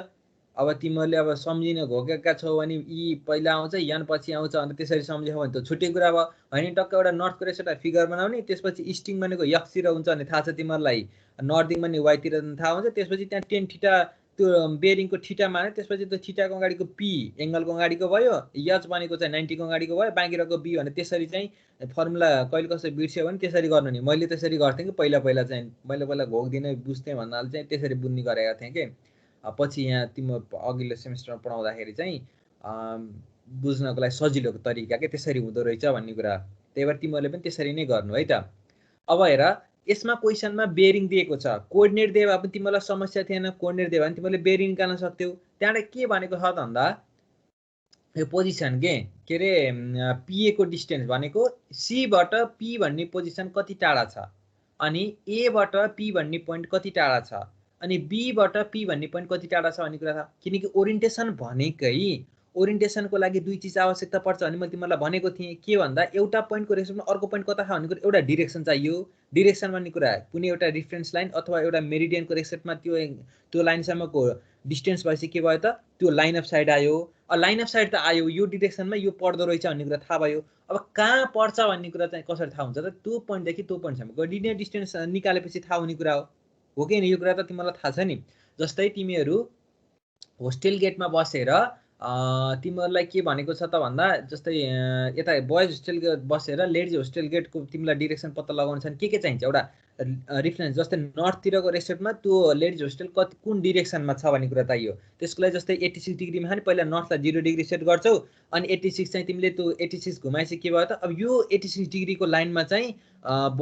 अब तिमीहरूले अब सम्झिन घोकेका छौ भने ई पहिला आउँछ यान पछि आउँछ अनि त्यसरी सम्झ्यौ भने त छुट्टै कुरा भयो होइन। टक्क एउटा नर्थको रहेछ एउटा फिगर बनाउने, त्यसपछि इस्टिङ भनेको यक्सतिर हुन्छ भने थाहा छ तिमीहरूलाई, नर्थिङ भने वाइतिर थाहा हुन्छ। त्यसपछि त्यहाँ टेन थीटा त्यो बेरिङको थीटा माने, त्यसपछि त्यो थीटाको अगाडिको पी एङ्गलको अगाडिको भयो, यच भनेको चाहिँ 90 को अगाडिको भयो, बाँकी रहेको बी भने त्यसरी चाहिँ फर्मुला कहिले कसरी बिर्स्यो भने त्यसरी गर्नु नि। मैले त्यसरी गर्थेँ कि पहिला चाहिँ मैले पहिला घोक्दिनँ बुझ्थेँ भन्नाले चाहिँ त्यसरी बुझ्ने गरेका थिएँ कि पछि यहाँ तिम्रो अघिल्लो सेमेस्टरमा पढाउँदाखेरि चाहिँ बुझ्नको लागि सजिलोको तरिका के त्यसरी हुँदो रहेछ भन्ने कुरा। त्यही भएर तिमीहरूले पनि त्यसरी नै गर्नु है त। अब हेर यसमा क्वेसनमा बेरिङ दिएको छ, कोअर्डिनेट दिए भए पनि तिमीलाई समस्या थिएन, कोअर्डिनेट दिए भने तिमीले बेरिङ निकाल्न सक्थ्यौ। त्यहाँबाट के भनेको छ त भन्दा यो पोजिसन के अरे पिए को डिस्टेन्स भनेको सीबाट पी भन्ने पोजिसन कति टाढा छ, अनि एबाट पी भन्ने पोइन्ट कति टाढा छ, अनि बीबाट पी भन्ने पोइन्ट कति टाढा छ भन्ने कुरा छ। किनकि ओरिएन्टेसन भनेकै ओरिएन्टेसनको लागि दुई चिज आवश्यकता पर्छ भने मैले तिमीलाई भनेको थिएँ के भन्दा एउटा पोइन्टको रेस्पेक्टमा अर्को पोइन्ट कता छ भन्ने कुरा, एउटा डिरेक्सन चाहियो। डिरेक्सन भन्ने कुरा कुनै एउटा रिफरेन्स लाइन अथवा एउटा मेरिडियनको रेस्पेक्टमा त्यो लाइनसम्मको डिस्टेन्स भएपछि के भयो त त्यो लाइन अफ साइड आयो। लाइन अफ साइड त आयो, यो डिरेक्सनमा यो पर्दो रहेछ भन्ने कुरा थाहा भयो। अब कहाँ पर्छ भन्ने कुरा चाहिँ कसरी थाहा हुन्छ त, त्यो पोइन्टदेखि त्यो पोइन्टसम्मको लिनियर डिस्टेन्स निकालेपछि थाहा हुने कुरा हो कि यो कुरा त तिमीलाई थाहा छ नि। जस्तै तिमीहरू होस्टेल गेटमा बसेर तिमीहरूलाई के भनेको छ त भन्दा जस्तै यता बोइज होस्टेल बसेर लेडिज होस्टेल गेटको तिमीलाई डिरेक्सन पत्ता लगाउनु छ भने के चाहिन्छ, एउटा रिफरेन्स। जस्तै नर्थतिरको रेस्पेक्टमा त्यो लेडिज होस्टेल कति कुन डिरेक्सनमा छ भन्ने कुरा चाहियो। त्यसको लागि जस्तै 86 डिग्रीमा छ नि, पहिला नर्थलाई 0 डिग्री सेट गर्छौ अनि 86 चाहिँ तिमीले त्यो 86 घुमाएपछि के भयो त, अब यो 86 डिग्रीको लाइनमा चाहिँ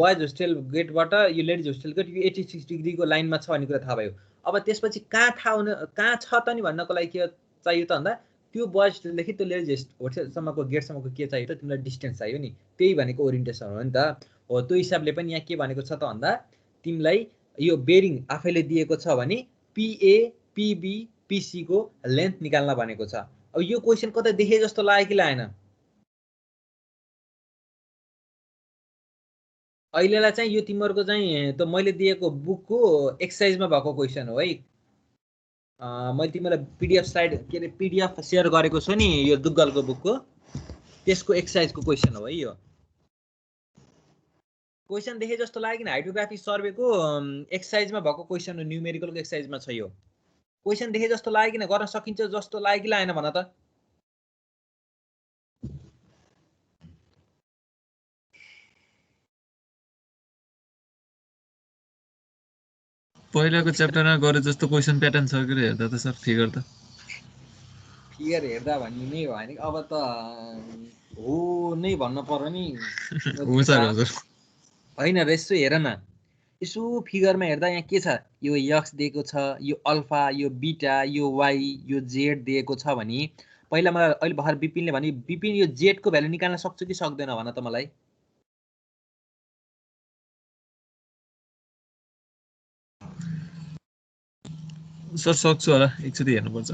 बोइज होस्टेल गेटबाट यो लेडिज होस्टेल गेट यो 86 डिग्रीको लाइनमा छ भन्ने कुरा थाहा भयो। अब त्यसपछि कहाँ छ त नि भन्नको लागि के चाहियो त भन्दा त्यो बोइज होस्टेलदेखि त्यो लेडिज होस्टेलसम्मको गेटसम्मको के चाहियो त, तिमीलाई डिस्टेन्स चाहियो नि। त्यही भनेको ओरिएन्टेसन हो नि त। हो त्यो हिसाबले पनि यहाँ के भनेको छ त भन्दा तिमीलाई यो बेरिङ आफैले दिएको छ भने पिए पिबी पिसी को लेन्थ निकाल्न भनेको छ। अब यो क्वेसन कतै देखे जस्तो लाग्यो कि लागेन? अहिलेलाई चाहिँ यो तिमीहरूको चाहिँ त मैले दिएको बुकको एक्सर्साइजमा भएको क्वेसन हो है। मैले तिमीलाई पिडिएफ स्लाइड के अरे पिडिएफ सेयर गरेको छु नि यो दुग्गलको बुकको, त्यसको एक्सर्साइजको क्वेसन हो है यो। क्वेसन देखे जस्तो लाग्यो कि हाइड्रोग्राफी सर्वेको एक्सर्साइजमा भएको क्वेसन हो, न्युमेरिकलको एक्सर्साइजमा छ यो। क्वेसन देखे जस्तो लाग्यो किन, गर्न सकिन्छ जस्तो लाग्यो कि लागेन भन त। पहिलाको च्याप्टरमा गरे जस्तो क्वेसन प्याटर्न छ कि हेर्दा त सर फिगर त फिगर हेर्दा भन्ने नै हो भने अब त हो नै भन्नु पर्यो नि। हो सर हजुर होइन र यसो हेर न, यसो फिगरमा हेर्दा यहाँ के छ, यो एक्स दिएको छ, यो अल्फा, यो बीटा, यो वाई, यो जेड दिएको छ भने पहिला मलाई अहिले भर्खर बिपिनले भने बिपिन यो जेडको भ्यालु निकाल्न सक्छु कि सक्दैन भन त मलाई। सर सक्छु होला, एकचोटि हेर्नुपर्छ।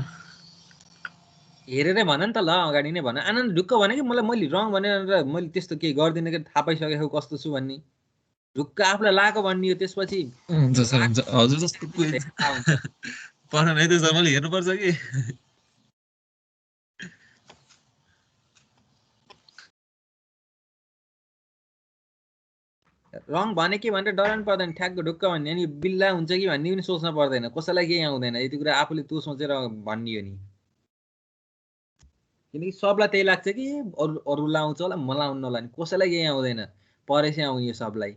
हेरेरै भन नि त ल, अगाडि नै भन। आनन्द ढुक्क भने कि मलाई मैले रङ भनेर मैले त्यस्तो केही गर्दिनँ कि थाहा पाइसकेको कस्तो छु भन्ने, ढुक्क आफूलाई लागेको भन्ने हो। त्यसपछि हुन्छ सर हुन्छ, हजुर जस्तो पढाउनु है त सर, मैले हेर्नुपर्छ कि रङ भने के भनेर डराउनु पर्दैन, ठ्याक्क ढुक्क भन्ने नि बिल्ला हुन्छ कि भन्ने पनि सोच्न पर्दैन, कसैलाई केही आउँदैन। यति कुरा आफूले त्यो सोचेर भन्ने हो नि, किनकि सबलाई त्यही लाग्छ कि अरूलाई आउँछ होला मलाई आउनु होला नि, कसैलाई केही आउँदैन, परेसै आउने यो सबलाई।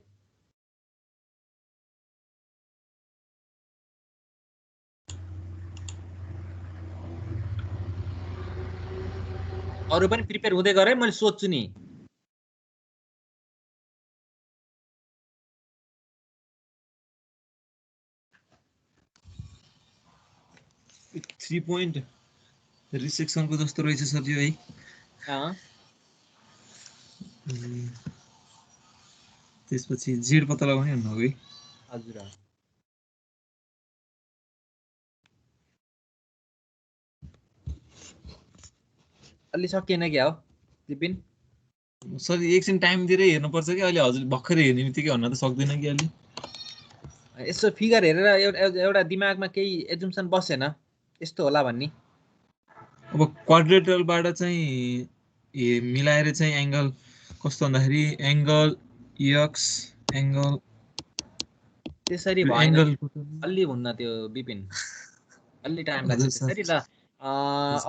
अरू पनि प्रिपेयर हुँदै गरे, मैले सोध्छु नि। थ्री पोइन्ट रिसेक्सनको जस्तो रहेछ सर यो है। त्यसपछि जेड पत्ता लगाउने भन्नु है। हजुर अलि सकिएन क्या हो दिपिन? सर एकछिन टाइम दिएर हेर्नुपर्छ कि अहिले हजुर भर्खरै हेर्ने बित्तिकै भन्न त सक्दैन कि अहिले। यसो फिगर हेरेर एउटा दिमागमा केही एजुम्सन बसेन, यस्तो होला भन्ने अब क्वाड्रेटरबाट चाहिँ मिलाएर चाहिँ एंगल कस्तो भन्दाखेरि एंगल एक्स एंगल त्यसरी त्यो भएन एंगल अलि हुन्न त्यो विपिन अलि टाइम लाग्छ हजुर सर। त्यसरी ल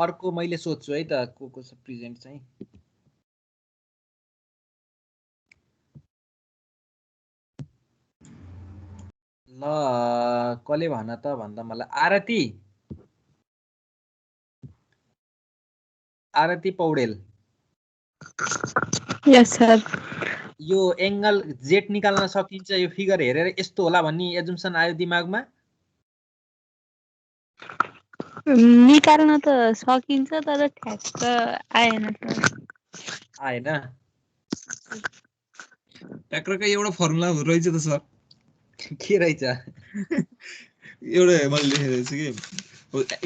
अर्को मैले सोध्छु है त को छ प्रेजेन्ट चाहिँ ल कसले भन त भन्दा मलाई आरती पौडेल यस सर यो एंगल जेट निकाल्न सकिन्छ यो फिगर हेरेर यस्तो होला भन्ने एजुम्सन आयो दिमागमा निकाल्न त सकिन्छ तर ठ्याक्क आएन सर आएन ट्याक्रकै एउटा फर्मुला रहेछ त सर के रहेछ एउटा मैले लेखेको छु कि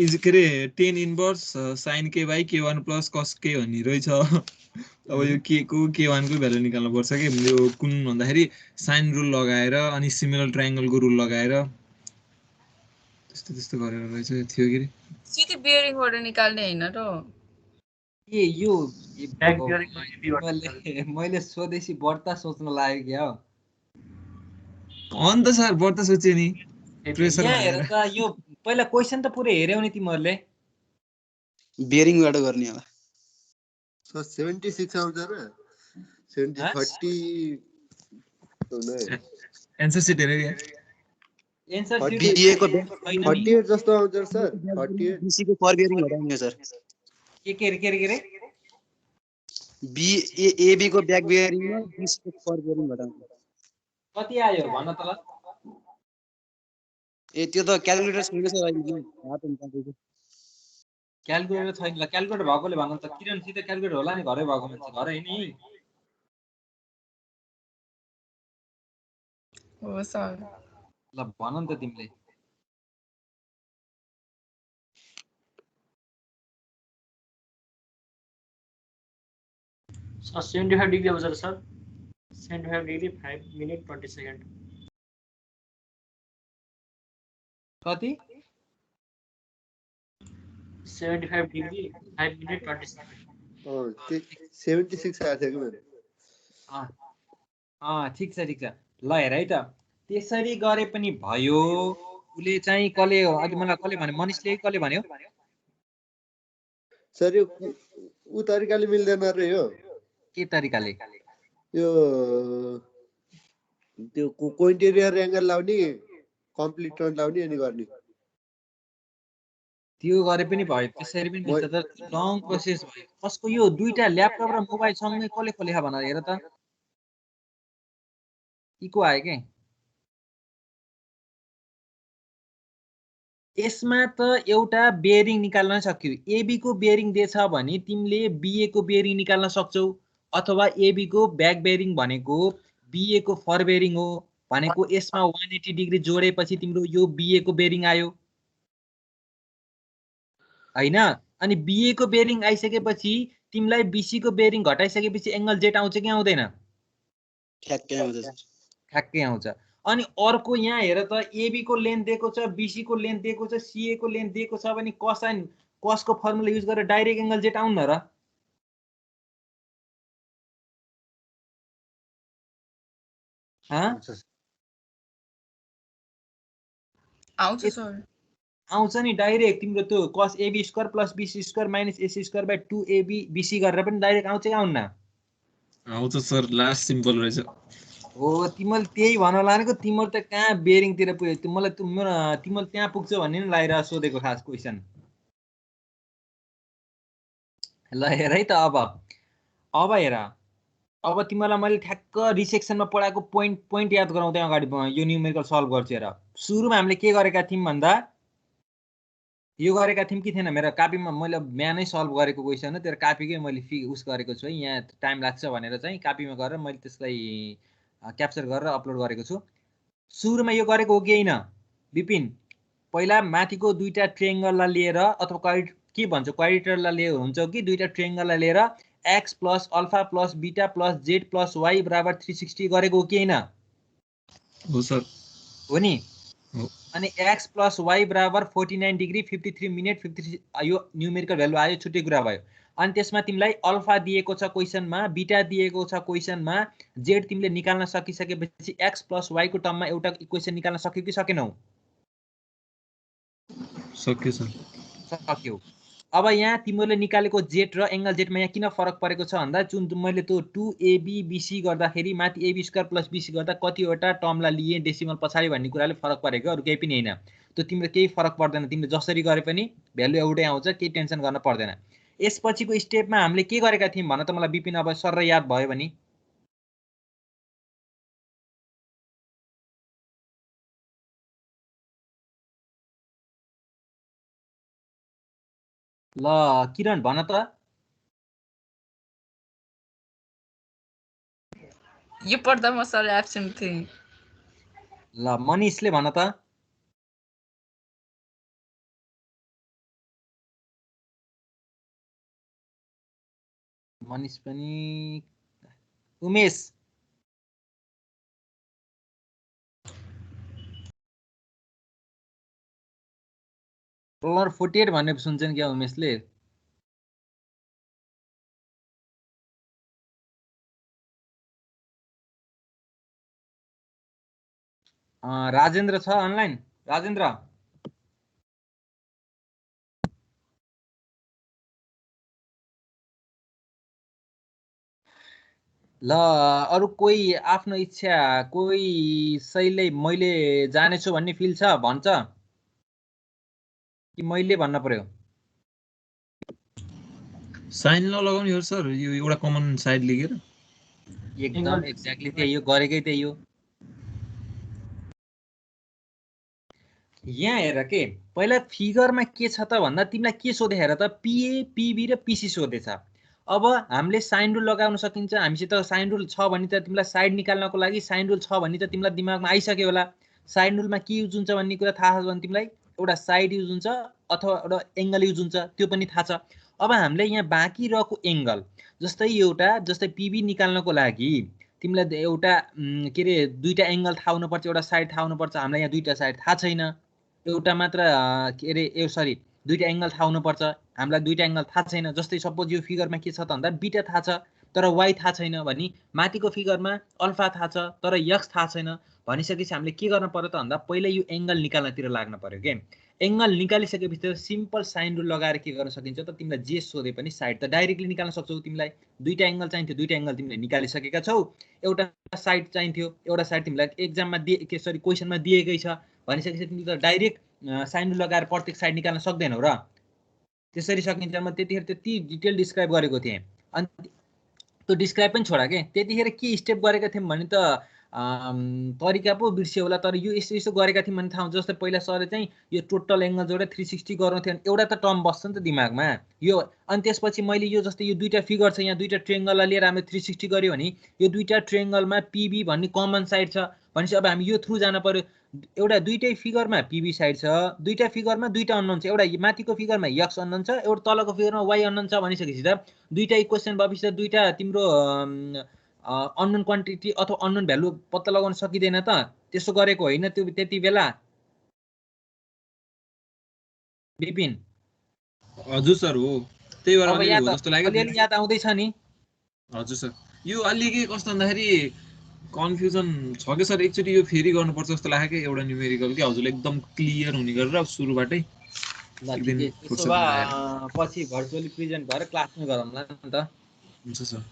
इज के अरे टेन इन्भर्स साइन के बाई k1 प्लस कस के भन्ने रहेछ अब यो के को k1 को भ्यालु निकाल्नु पर्छ कि यो कुन भन्दाखेरि साइन रुल लगाएर अनि सिमिलर ट्रायंगलको रुल लगाएर त्यस्तो गरेर रहेछ थियो कि सिधै बियरिङबाट निकाल्ने हैन र ए यो मैले स्वदेशी बढ्ता सोच्न लाग्यो क्या हो अन्त सर बढ्ता सोचे नि प्रेसर यहाँ हेर त यो पहिला क्वेशन त पुरै हेर्यौ नि तिमीहरुले बियरिङबाट गर्ने होला So 76 आउँछ र 70 30 एन्सर सिट हेरे एन्सर सिट बीए को 38 जस्तो आउँछ सर 38 बीसी को फर बियरिङ हटाउने सर के रे बी एबी को ब्याक बियरिङमा बीसी को फर बियरिङ हटाउने कति आयो भन त ल ए त्यो त क्याल्कुलेटर छैन सर अहिले हातमा काटेको क्याल्कुलेटर छैन ल क्याल्कुलेटर भएकोले भन त किरण सिधै क्याल्कुलेटर होला नि घरै भएको मान्छे घरै नि हो सर ल भन नि त तिमीले सर 75 डिग्री आउँछ सर 75 डिग्री 5 मिनट 20 सेकेन्ड कति 75 डिग्री 5 मिनट 20 सेकेन्ड 76 आएको थियो कि मैले ठिक छ ल हेर है त त्यसरी गरे पनि भयो उले चाहिँ कले अघि मलाई कले भन्यो मनिषले कले भन्यो सर यो उ तरिकाले मिल्दैन रे यो के तरिकाले यो त्यो कोइन्टेरियर एंगल लाउने कम्प्लिट टर्न लाउने अनि गर्ने त्यो गरे पनि भयो त्यसरी पनि मिल्छ तर लङ प्रोसेस भयो कसको यो दुईटा ल्यापटप र मोबाइल सँगै कसले खोलेखा भन हेर त इको आयो के यसमा त एउटा बेयरिङ निकाल्न सक्यौ एबी को बेयरिङ दिएछ भने तिमीले बीए को बेयरिङ निकाल्न सक्छौ अथवा एबी को ब्याक बेयरिङ भनेको बीए को फर बेयरिङ हो भनेको यसमा 180 डिग्री जोडेपछि तिम्रो यो बीए को बेयरिङ आयो हैन अनि बीए को बेयरिङ आइसकेपछि तिमीलाई बीसी को बेयरिङ घटाइसकेपछि एंगल जेट आउँछ कि आउँदैन ठ्याक्कै आउँछ सर ठ्याक्कै आउँछ अनि अर्को यहाँ हेर त एबी को लेन्थ दिएको छ बीसी को लेन्थ दिएको छ सीए को लेन्थ दिएको छ भने कोसाइन कस को फर्मुला युज गरेर डाइरेक्ट एंगल जेट आउन र आउँछ सर आउँछ नि डाइरेक्ट तिम्रो त्यो cos AB square plus BC square minus AC square by 2AB BC गरेर पनि डाइरेक्ट आउँछ कि आउन्न आउँछ सर लास्ट सिम्पल रहेछ हो तिमीले त्यही भन्न लानेको तिम्रो त कहाँ बेयरिङ तिर पुग्यो तिमीले तिमीले त्यहाँ पुग्छौ भन्ने नि लागिरा सोधेको खास क्वेशन ल हेर है त अब हेर अब तिमीलाई मैले ठ्याक्क रिसेक्सनमा पढाएको पोइन्ट याद गराउँदै अगाडि यो न्युमेरिकल सल्भ गर्छु हेर सुरुमा हामीले के गरेका थियौं भन्दा यो गरेका थियौं कि थिएन मेरो कापीमा मैले बिहानै सल्भ गरेको क्वेशन हो तेरो कापीकै मैले उस गरेको छु है यहाँ टाइम लाग्छ भनेर चाहिँ कापीमा गरेर मैले त्यसलाई क्याप्चर गरेर अपलोड गरेको छु सुरुमा यो गरेको हो कि हैन विपिन पहिला माथिको दुईटा ट्रायंगललाई लिएर अथवा के भन्छ क्वाड्रेटरलाई लिएर हुन्छ कि दुईटा ट्रायंगललाई लिएर x plus alpha plus beta plus z plus y बराबर 360 गरेको हो कि हैन हो सर हो नि हो। अनि x + y बराबर 49 डिग्री 53 मिनेट 53 यो न्युमेरिकल भ्यालु आयो, छुट्टै कुरा भयो। अनि त्यसमा तिमीलाई अल्फा दिएको छ क्वेशनमा, बीटा दिएको छ क्वेशनमा, जेड तिमीले निकाल्न सकिसकेपछि x + y को टर्ममा एउटा इक्वेसन निकाल्न सक्यौ कि सकेनौ? सक्यो सर। सक्यौ। अब यहाँ तिमीले निकालेको जेड र एंगल जेडमा यहाँ किन फरक परेको छ भन्दा जुन मैले त्यो 2ab bc गर्दाखेरि माथि ab² + bc गर्दा कतिवटा टर्मलाई लिए डेसिमल पछाडि भन्ने कुराले फरक परेको, अरु केही पनि हैन। त्यो तिम्रो केही फरक पर्दैन, तिमीले जसरी गरे पनि भ्यालु एउटै आउँछ, केही टेन्सन गर्न पर्दैन। यसपछिको स्टेपमा हामीले के गरेका थियौं भन त मलाई बिपिन, अब सर याद भयो भने? ल किरण भन त। यो पढ्दा म सर एब्सेन्ट थिएँ। ल मनिषले भन त। मनिष पनि, उमेश पोलर 48 भन्ने सुन्छन् क्या उमेशले? राजेन्द्र छ अनलाइन? राजेन्द्र ल अरु कोही आफ्नो इच्छा, कोही सहीले मैले जानेछु भन्ने फिल छ भन्छ कि मैले भन्न पर्यो? साइन नलगाउने हो सर, यो एउटा कमन साइड लिएर। एकदम एक्ज्याक्टली त्यही हो, गरेकै त्यही हो। यहाँ हेर के पहिला फिगरमा के छ त भन्दा तिमीलाई के सोधे हेर त, पिए पिबी र पिसी सोधेछ। अब हामीले साइन रुल लगाउन सकिन्छ, हामीसित साइन रुल छ भने त तिमीलाई साइड निकाल्नको लागि साइन रुल छ भने त तिमीलाई दिमागमा आइसक्यो होला। साइन रुलमा के युज हुन्छ भन्ने कुरा थाहा छ भने तिमीलाई एउटा साइड युज हुन्छ अथवा एउटा एंगल युज हुन्छ, त्यो पनि थाहा छ। अब हामीले यहाँ बाँकी रहेको एंगल जस्तै पिबी निकाल्नको लागि तिमीलाई एउटा के रे दुईटा एंगल थाहा हुनुपर्छ, एउटा साइड थाहा हुनुपर्छ। हामीलाई यहाँ दुईटा साइड थाहा छैन, एउटा मात्र के रे सरी दुईटा एंगल थाहा हुनुपर्छ, हामीलाई दुईटा एंगल थाहा छैन। जस्तै सपोज यो फिगरमा के छ त भन्दा बीटा थाहा छ तर वाई थाहा छैन भनी, माथिको फिगरमा अल्फा थाहा छ तर एक्स थाहा छैन भनिसकेपछि हामीले के गर्न पर्यो त भन्दा पहिला यो एंगल निकाल्नतिर लाग्न पर्यो के। एंगल निकालिसकेपछि त सिम्पल साइन रुल लगाएर के गर्न सकिन्छ त, तिमीलाई जे सोधे पनि साइड त डाइरेक्टली निकाल्न सक्छौ। तिमीलाई दुईटा एंगल चाहिन्थ्यो, दुईटा एंगल तिमीले निकालिसकेका छौ। एउटा साइड चाहिन्थ्यो, एउटा साइड तिमीलाई एक्जाममा दिए सरी क्वेशनमा दिएकै छ भनिसकेपछि तिमीले त डाइरेक्ट साइन रुल लगाएर प्रत्येक साइड निकाल्न सक्दैनौ र। त्यसरी सकिन्छ। म त्यतिखेर त्यति डिटेल डिस्क्राइब गरेको थिएँ। अनि त्यो डिस्क्राइब पनि छोडा के, त्यतिखेर के स्टेप गरेका थियौँ भने त तरिका पो बिर्सियो होला, तर यो यस्तो यस्तो गरेका थियौँ भन्ने थाहा हुन्छ। जस्तै पहिला सरले चाहिँ यो टोटल एंगल जोडेर 360 गर्नु थियो भने एउटा त टर्म बस्छ नि त दिमागमा यो। अनि त्यसपछि मैले यो जस्तै यो दुईटा फिगर छ, यहाँ दुईटा ट्रायंगललाई लिएर हामीले 360 गर्यो भने यो दुईटा ट्रायंगलमा पीबी भन्ने कमन साइड छ भनेपछि अब हामी यो थ्रु जान पर्यो। एउटा दुईटै फिगरमा पीबी साइड छ, दुईटा फिगरमा दुईटा अननोन छ, एउटा माथिको फिगरमा एक्स अननोन छ, एउटा तलको फिगरमा वाई अननोन छ भनिसकेपछि त दुईटा इक्वेसन भएपछि त दुईटा तिम्रो अननोन क्वान्टिटी अथवा अननोन भ्यालु पत्ता लगाउन सकिँदैन त। त्यसो गरेको होइन त्यो त्यति बेला बिपिन? हजुर सर हो, त्यही भएर अलिअलि हो जस्तो लाग्यो। अलिअलि याद आउँदैछ नि? हजुर सर, यो अलि के कस्तो भन्दाखेरि कन्फ्युजन छ कि सर, एकचोटि यो फेरि गर्नुपर्छ जस्तो लाग्यो कि एउटा न्युमेरिकल के हजुरले एकदम क्लियर हुने गरेर अब सुरुबाटै ल त्यसो भए पछि भर्चुअली प्रेजेन्ट भएर क्लासमै गरौँला नि त। हुन्छ सर।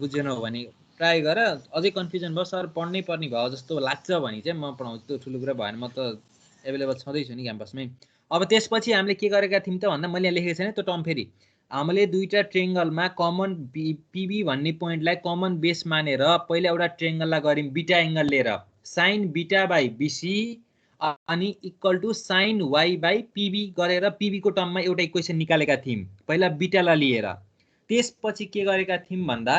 बुझेनौ भने ट्राई गर, अझै कन्फ्युजन भयो सर पढ्नै पर्ने भयो जस्तो लाग्छ भने चाहिँ म पढाउँछु, त्यो ठुलो कुरा भएन, म त एभाइलेबल छँदैछु नि क्याम्पसमै। अब त्यसपछि हामीले के गरेका थियौँ त भन्दा मैले लेखेको छैन त्यो टर्म फेरि, हामीले दुईटा ट्रायंगलमा कमन पीबी भन्ने पोइन्टलाई कमन बेस मानेर पहिला एउटा ट्रायंगललाई गर्यौँ बीटा एंगल लिएर, साइन बीटा बाई बीसी अनि equal to sine Y by PB गरेर पीबी को टर्ममा एउटा इक्वेसन निकालेका थियौँ पहिला बीटालाई लिएर। त्यसपछि के गरेका थियौँ भन्दा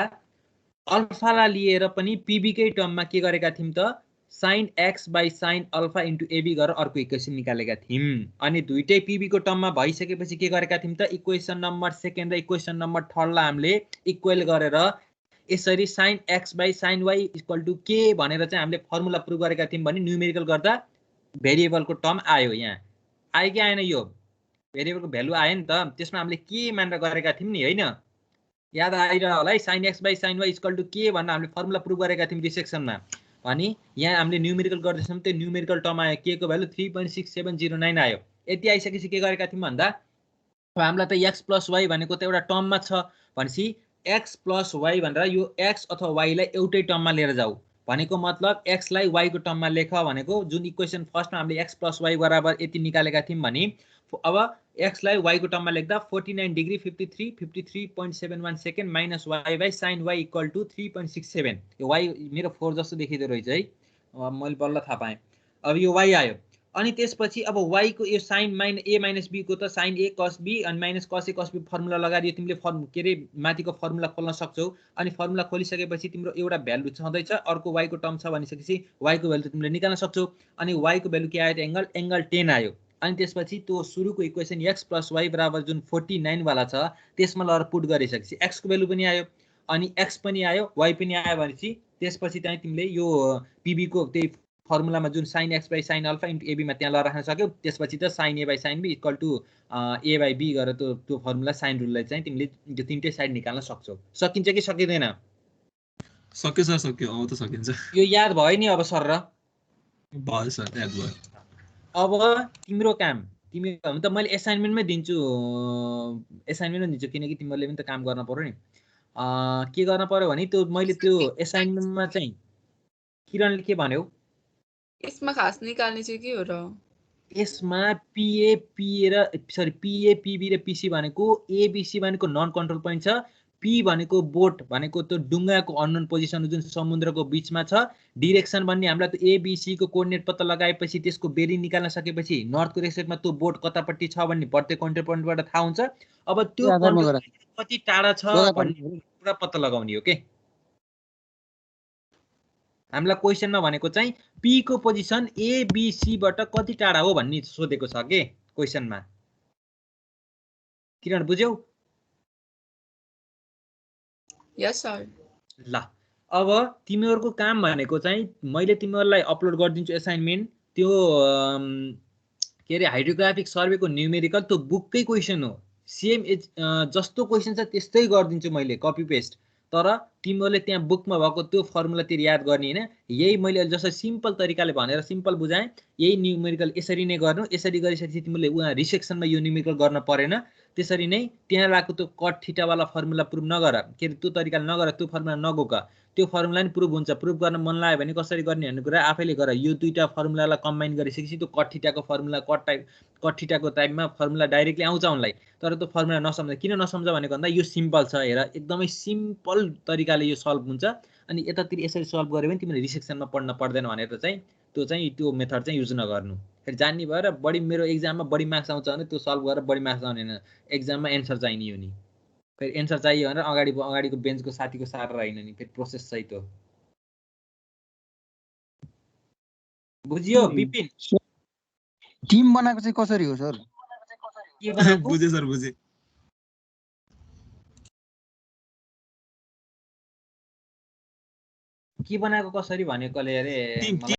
अल्फालाई लिएर पनि पीबी कै टर्ममा के गरेका थियौँ त sine x by sine alpha into AB गरेर अर्को इक्वेसन निकालेका थियौँ। अनि दुईटै पीबी को टर्ममा भइसकेपछि के गरेका थियौँ त इक्वेसन नम्बर सेकेन्ड र इक्वेसन नम्बर थर्डलाई हामीले इक्वल गरेर यसरी sine x by sine y equal to के भनेर चाहिँ हामीले फर्मुला प्रुभ गरेका थियौँ भने न्युमेरिकल गर्दा भेरिएबलको टर्म आयो, यहाँ आयो कि आएन? यो भेरिएबलको भ्यालु आयो नि त। त्यसमा हामीले के मानेर गरेका थियौँ नि, होइन? याद आइरह होला है, sin x / sin y = के भनेर हामीले फर्मुला प्रुभ गरेका थियौँ रिसेक्सनमा। अनि यहाँ हामीले न्युमेरिकल गर्दैछौँ, त्यो न्युमेरिकल टर्म आयो, के को भ्यालु 3.6709 आयो। यति आइसकेपछि के गरेका थियौँ भन्दा हामीलाई त x + y भनेको त एउटा टर्ममा छ भनेपछि x + y भनेर यो x अथवा y लाई एउटै टर्ममा लिएर जाऊ भनेको मतलब x लाई y को टर्ममा लेख भनेको जुन इक्वेसन फर्स्टमा हामीले x + y बराबर यति निकालेका थियौँ भने अब x लाई y को टर्ममा लेख्दा 49 degree 53.71 second minus y / sin y = 3.67। यो y मेरो 4 जस्तो देखिँदो रहेछ है, मैले बल्ल थाहा पाएँ। अब यो y आयो अनि त्यसपछि अब y को यो sin a - b को त sin a cos b अनि minus cos a cos b formula लगाएर तिमीले के रे माथिको फर्मुला खोल्न सक्छौ। अनि फर्मुला खोलिसकेपछि तिम्रो एउटा भ्यालु छँदैछ, अर्को y को टर्म छ भनिसकेपछि y को भ्यालु तिमीले निकाल्न सक्छौ। अनि y को भ्यालु के आयो त एंगल 10 आयो। अनि त्यसपछि त्यो सुरुको इक्वेसन x + y बराबर जुन 49 वाला छ त्यसमा लगेर पुट गरिसकेपछि x को भ्यालु पनि आयो अनि x पनि आयो y पनि आयो भनेपछि त्यसपछि चाहिँ तिमीले यो pb को त्यही फर्मुलामा जुन sin x / sin alpha * ab मा त्यहाँ लगाएर राख्न सक्यौ। त्यसपछि त sin a / sin b = a/b गरेर त्यो फर्मुला साइन रुललाई चाहिँ तिमीले त्यो तीनटै साइड निकाल्न सक्छौ। सकिन्छ कि सकिदैन? सक्यो सर, सक्यो। अब त सकिन्छ। यो याद भयो नि अब सर र? भयो सर, याद भयो। अब तिम्रो काम तिमी त मैले असाइनमेन्टमै दिन्छु, किनकि तिमीहरूले पनि त काम गर्न पर्यो नि। के गर्न पर्यो भने त्यो मैले त्यो असाइनमेन्टमा चाहिँ किरणले के भन्यो यसमा खास निकाल्ने चाहिँ के हो र? यसमा PA PB र PC भनेको ABC भनेको नन कन्ट्रोल पोइन्ट छ, P भनेको बोट भनेको त्यो डुङ्गाको अननोन पोजिसन जुन समुद्रको बीचमा छ, डिरेक्सन भन्ने हामीलाई त्यो ABC को कोअर्डिनेट पत्ता लगाएपछि त्यसको बेरिङ निकाल्न सकेपछि नर्थको रेक्सेटमा त्यो बोट कतापट्टि छ भन्ने प्रत्येक कन्ट्रोल पोइन्टबाट थाहा हुन्छ। अब त्यो कन्ट्रोल कति टाढा छ भन्ने पुरा पत्ता लगाउने हो के। हामीलाई क्वेशनमा भनेको चाहिँ P को पोजिसन ABC बाट कति टाढा हो भन्ने सोधेको छ के क्वेशनमा। किरण बुझ्यौ? यस सर। ल अब तिमीहरुको काम भनेको चाहिँ मैले तिमीहरुलाई अपलोड गरिदिन्छु असाइनमेन्ट, त्यो के रे हाइड्रोग्राफिक सर्वेको न्युमेरिकल त्यो बुककै क्वेशन हो, सेम जस्तो क्वेशन छ त्यस्तै गरिदिन्छु मैले कपी पेस्ट। तर तिमीहरुले त्यहाँ बुकमा भएको त्यो फर्मुला तिर याद गर्ने हैन, यही मैले जसरी सिम्पल तरिकाले भनेर सिम्पल बुझाएँ यही न्युमेरिकल यसरी नै गर्नु। यसरी गरिसकेपछि तिमीले उहाँ रिसेक्सनमा यो न्युमेरिकल गर्न परेन। त्यसरी नै त्यहाँ लागेको त्यो कट थीटा वाला फर्मुला प्रुभ नगर, के त्यो तरिकाले नगर, त्यो फर्मुला नगोक, त्यो फर्मुला नि प्रुभ हुन्छ। प्रुभ गर्न मन लाग्यो भने कसरी गर्ने भन्ने कुरा आफैले गर। यो दुईटा फर्मुलालाई कम्बाइन गरिसकेपछि त्यो कट थीटाको फर्मुला कट थीटाको टाइपमा फर्मुला डाइरेक्टली आउँछ उनलाई। तर त्यो फर्मुला नसम्झ, किन नसम्झ भनेको भन्दा यो सिम्पल छ, हेर एकदमै सिम्पल तरिकाले यो सल्भ हुन्छ। अनि यतातिर यसरी सल्भ गर्यो भने तिमीले रिसेक्सनमा पढ्न पर्दैन भनेर चाहिँ त्यो मेथड चाहिँ युज नगर्नु। फेरि जान्ने भएर बढी मेरो एक्जाममा बढी मार्क्स आउँछ भने त्यो सल्भ गरेर बढी मार्क्स आउने हैन, एक्जाममा एन्सर चाहिने हो नि। फेरि एन्सर चाहियो भने अगाडिको बेन्चको साथीको सारेर हैन नि, फेरि प्रोसेस सहित हो। बुझियो बिपिन? टिम बनाएको चाहिँ कसरी हो सर? के बनाएको? बुझे सर, बुझे। के बनाएको कसरी भनेकोले अरे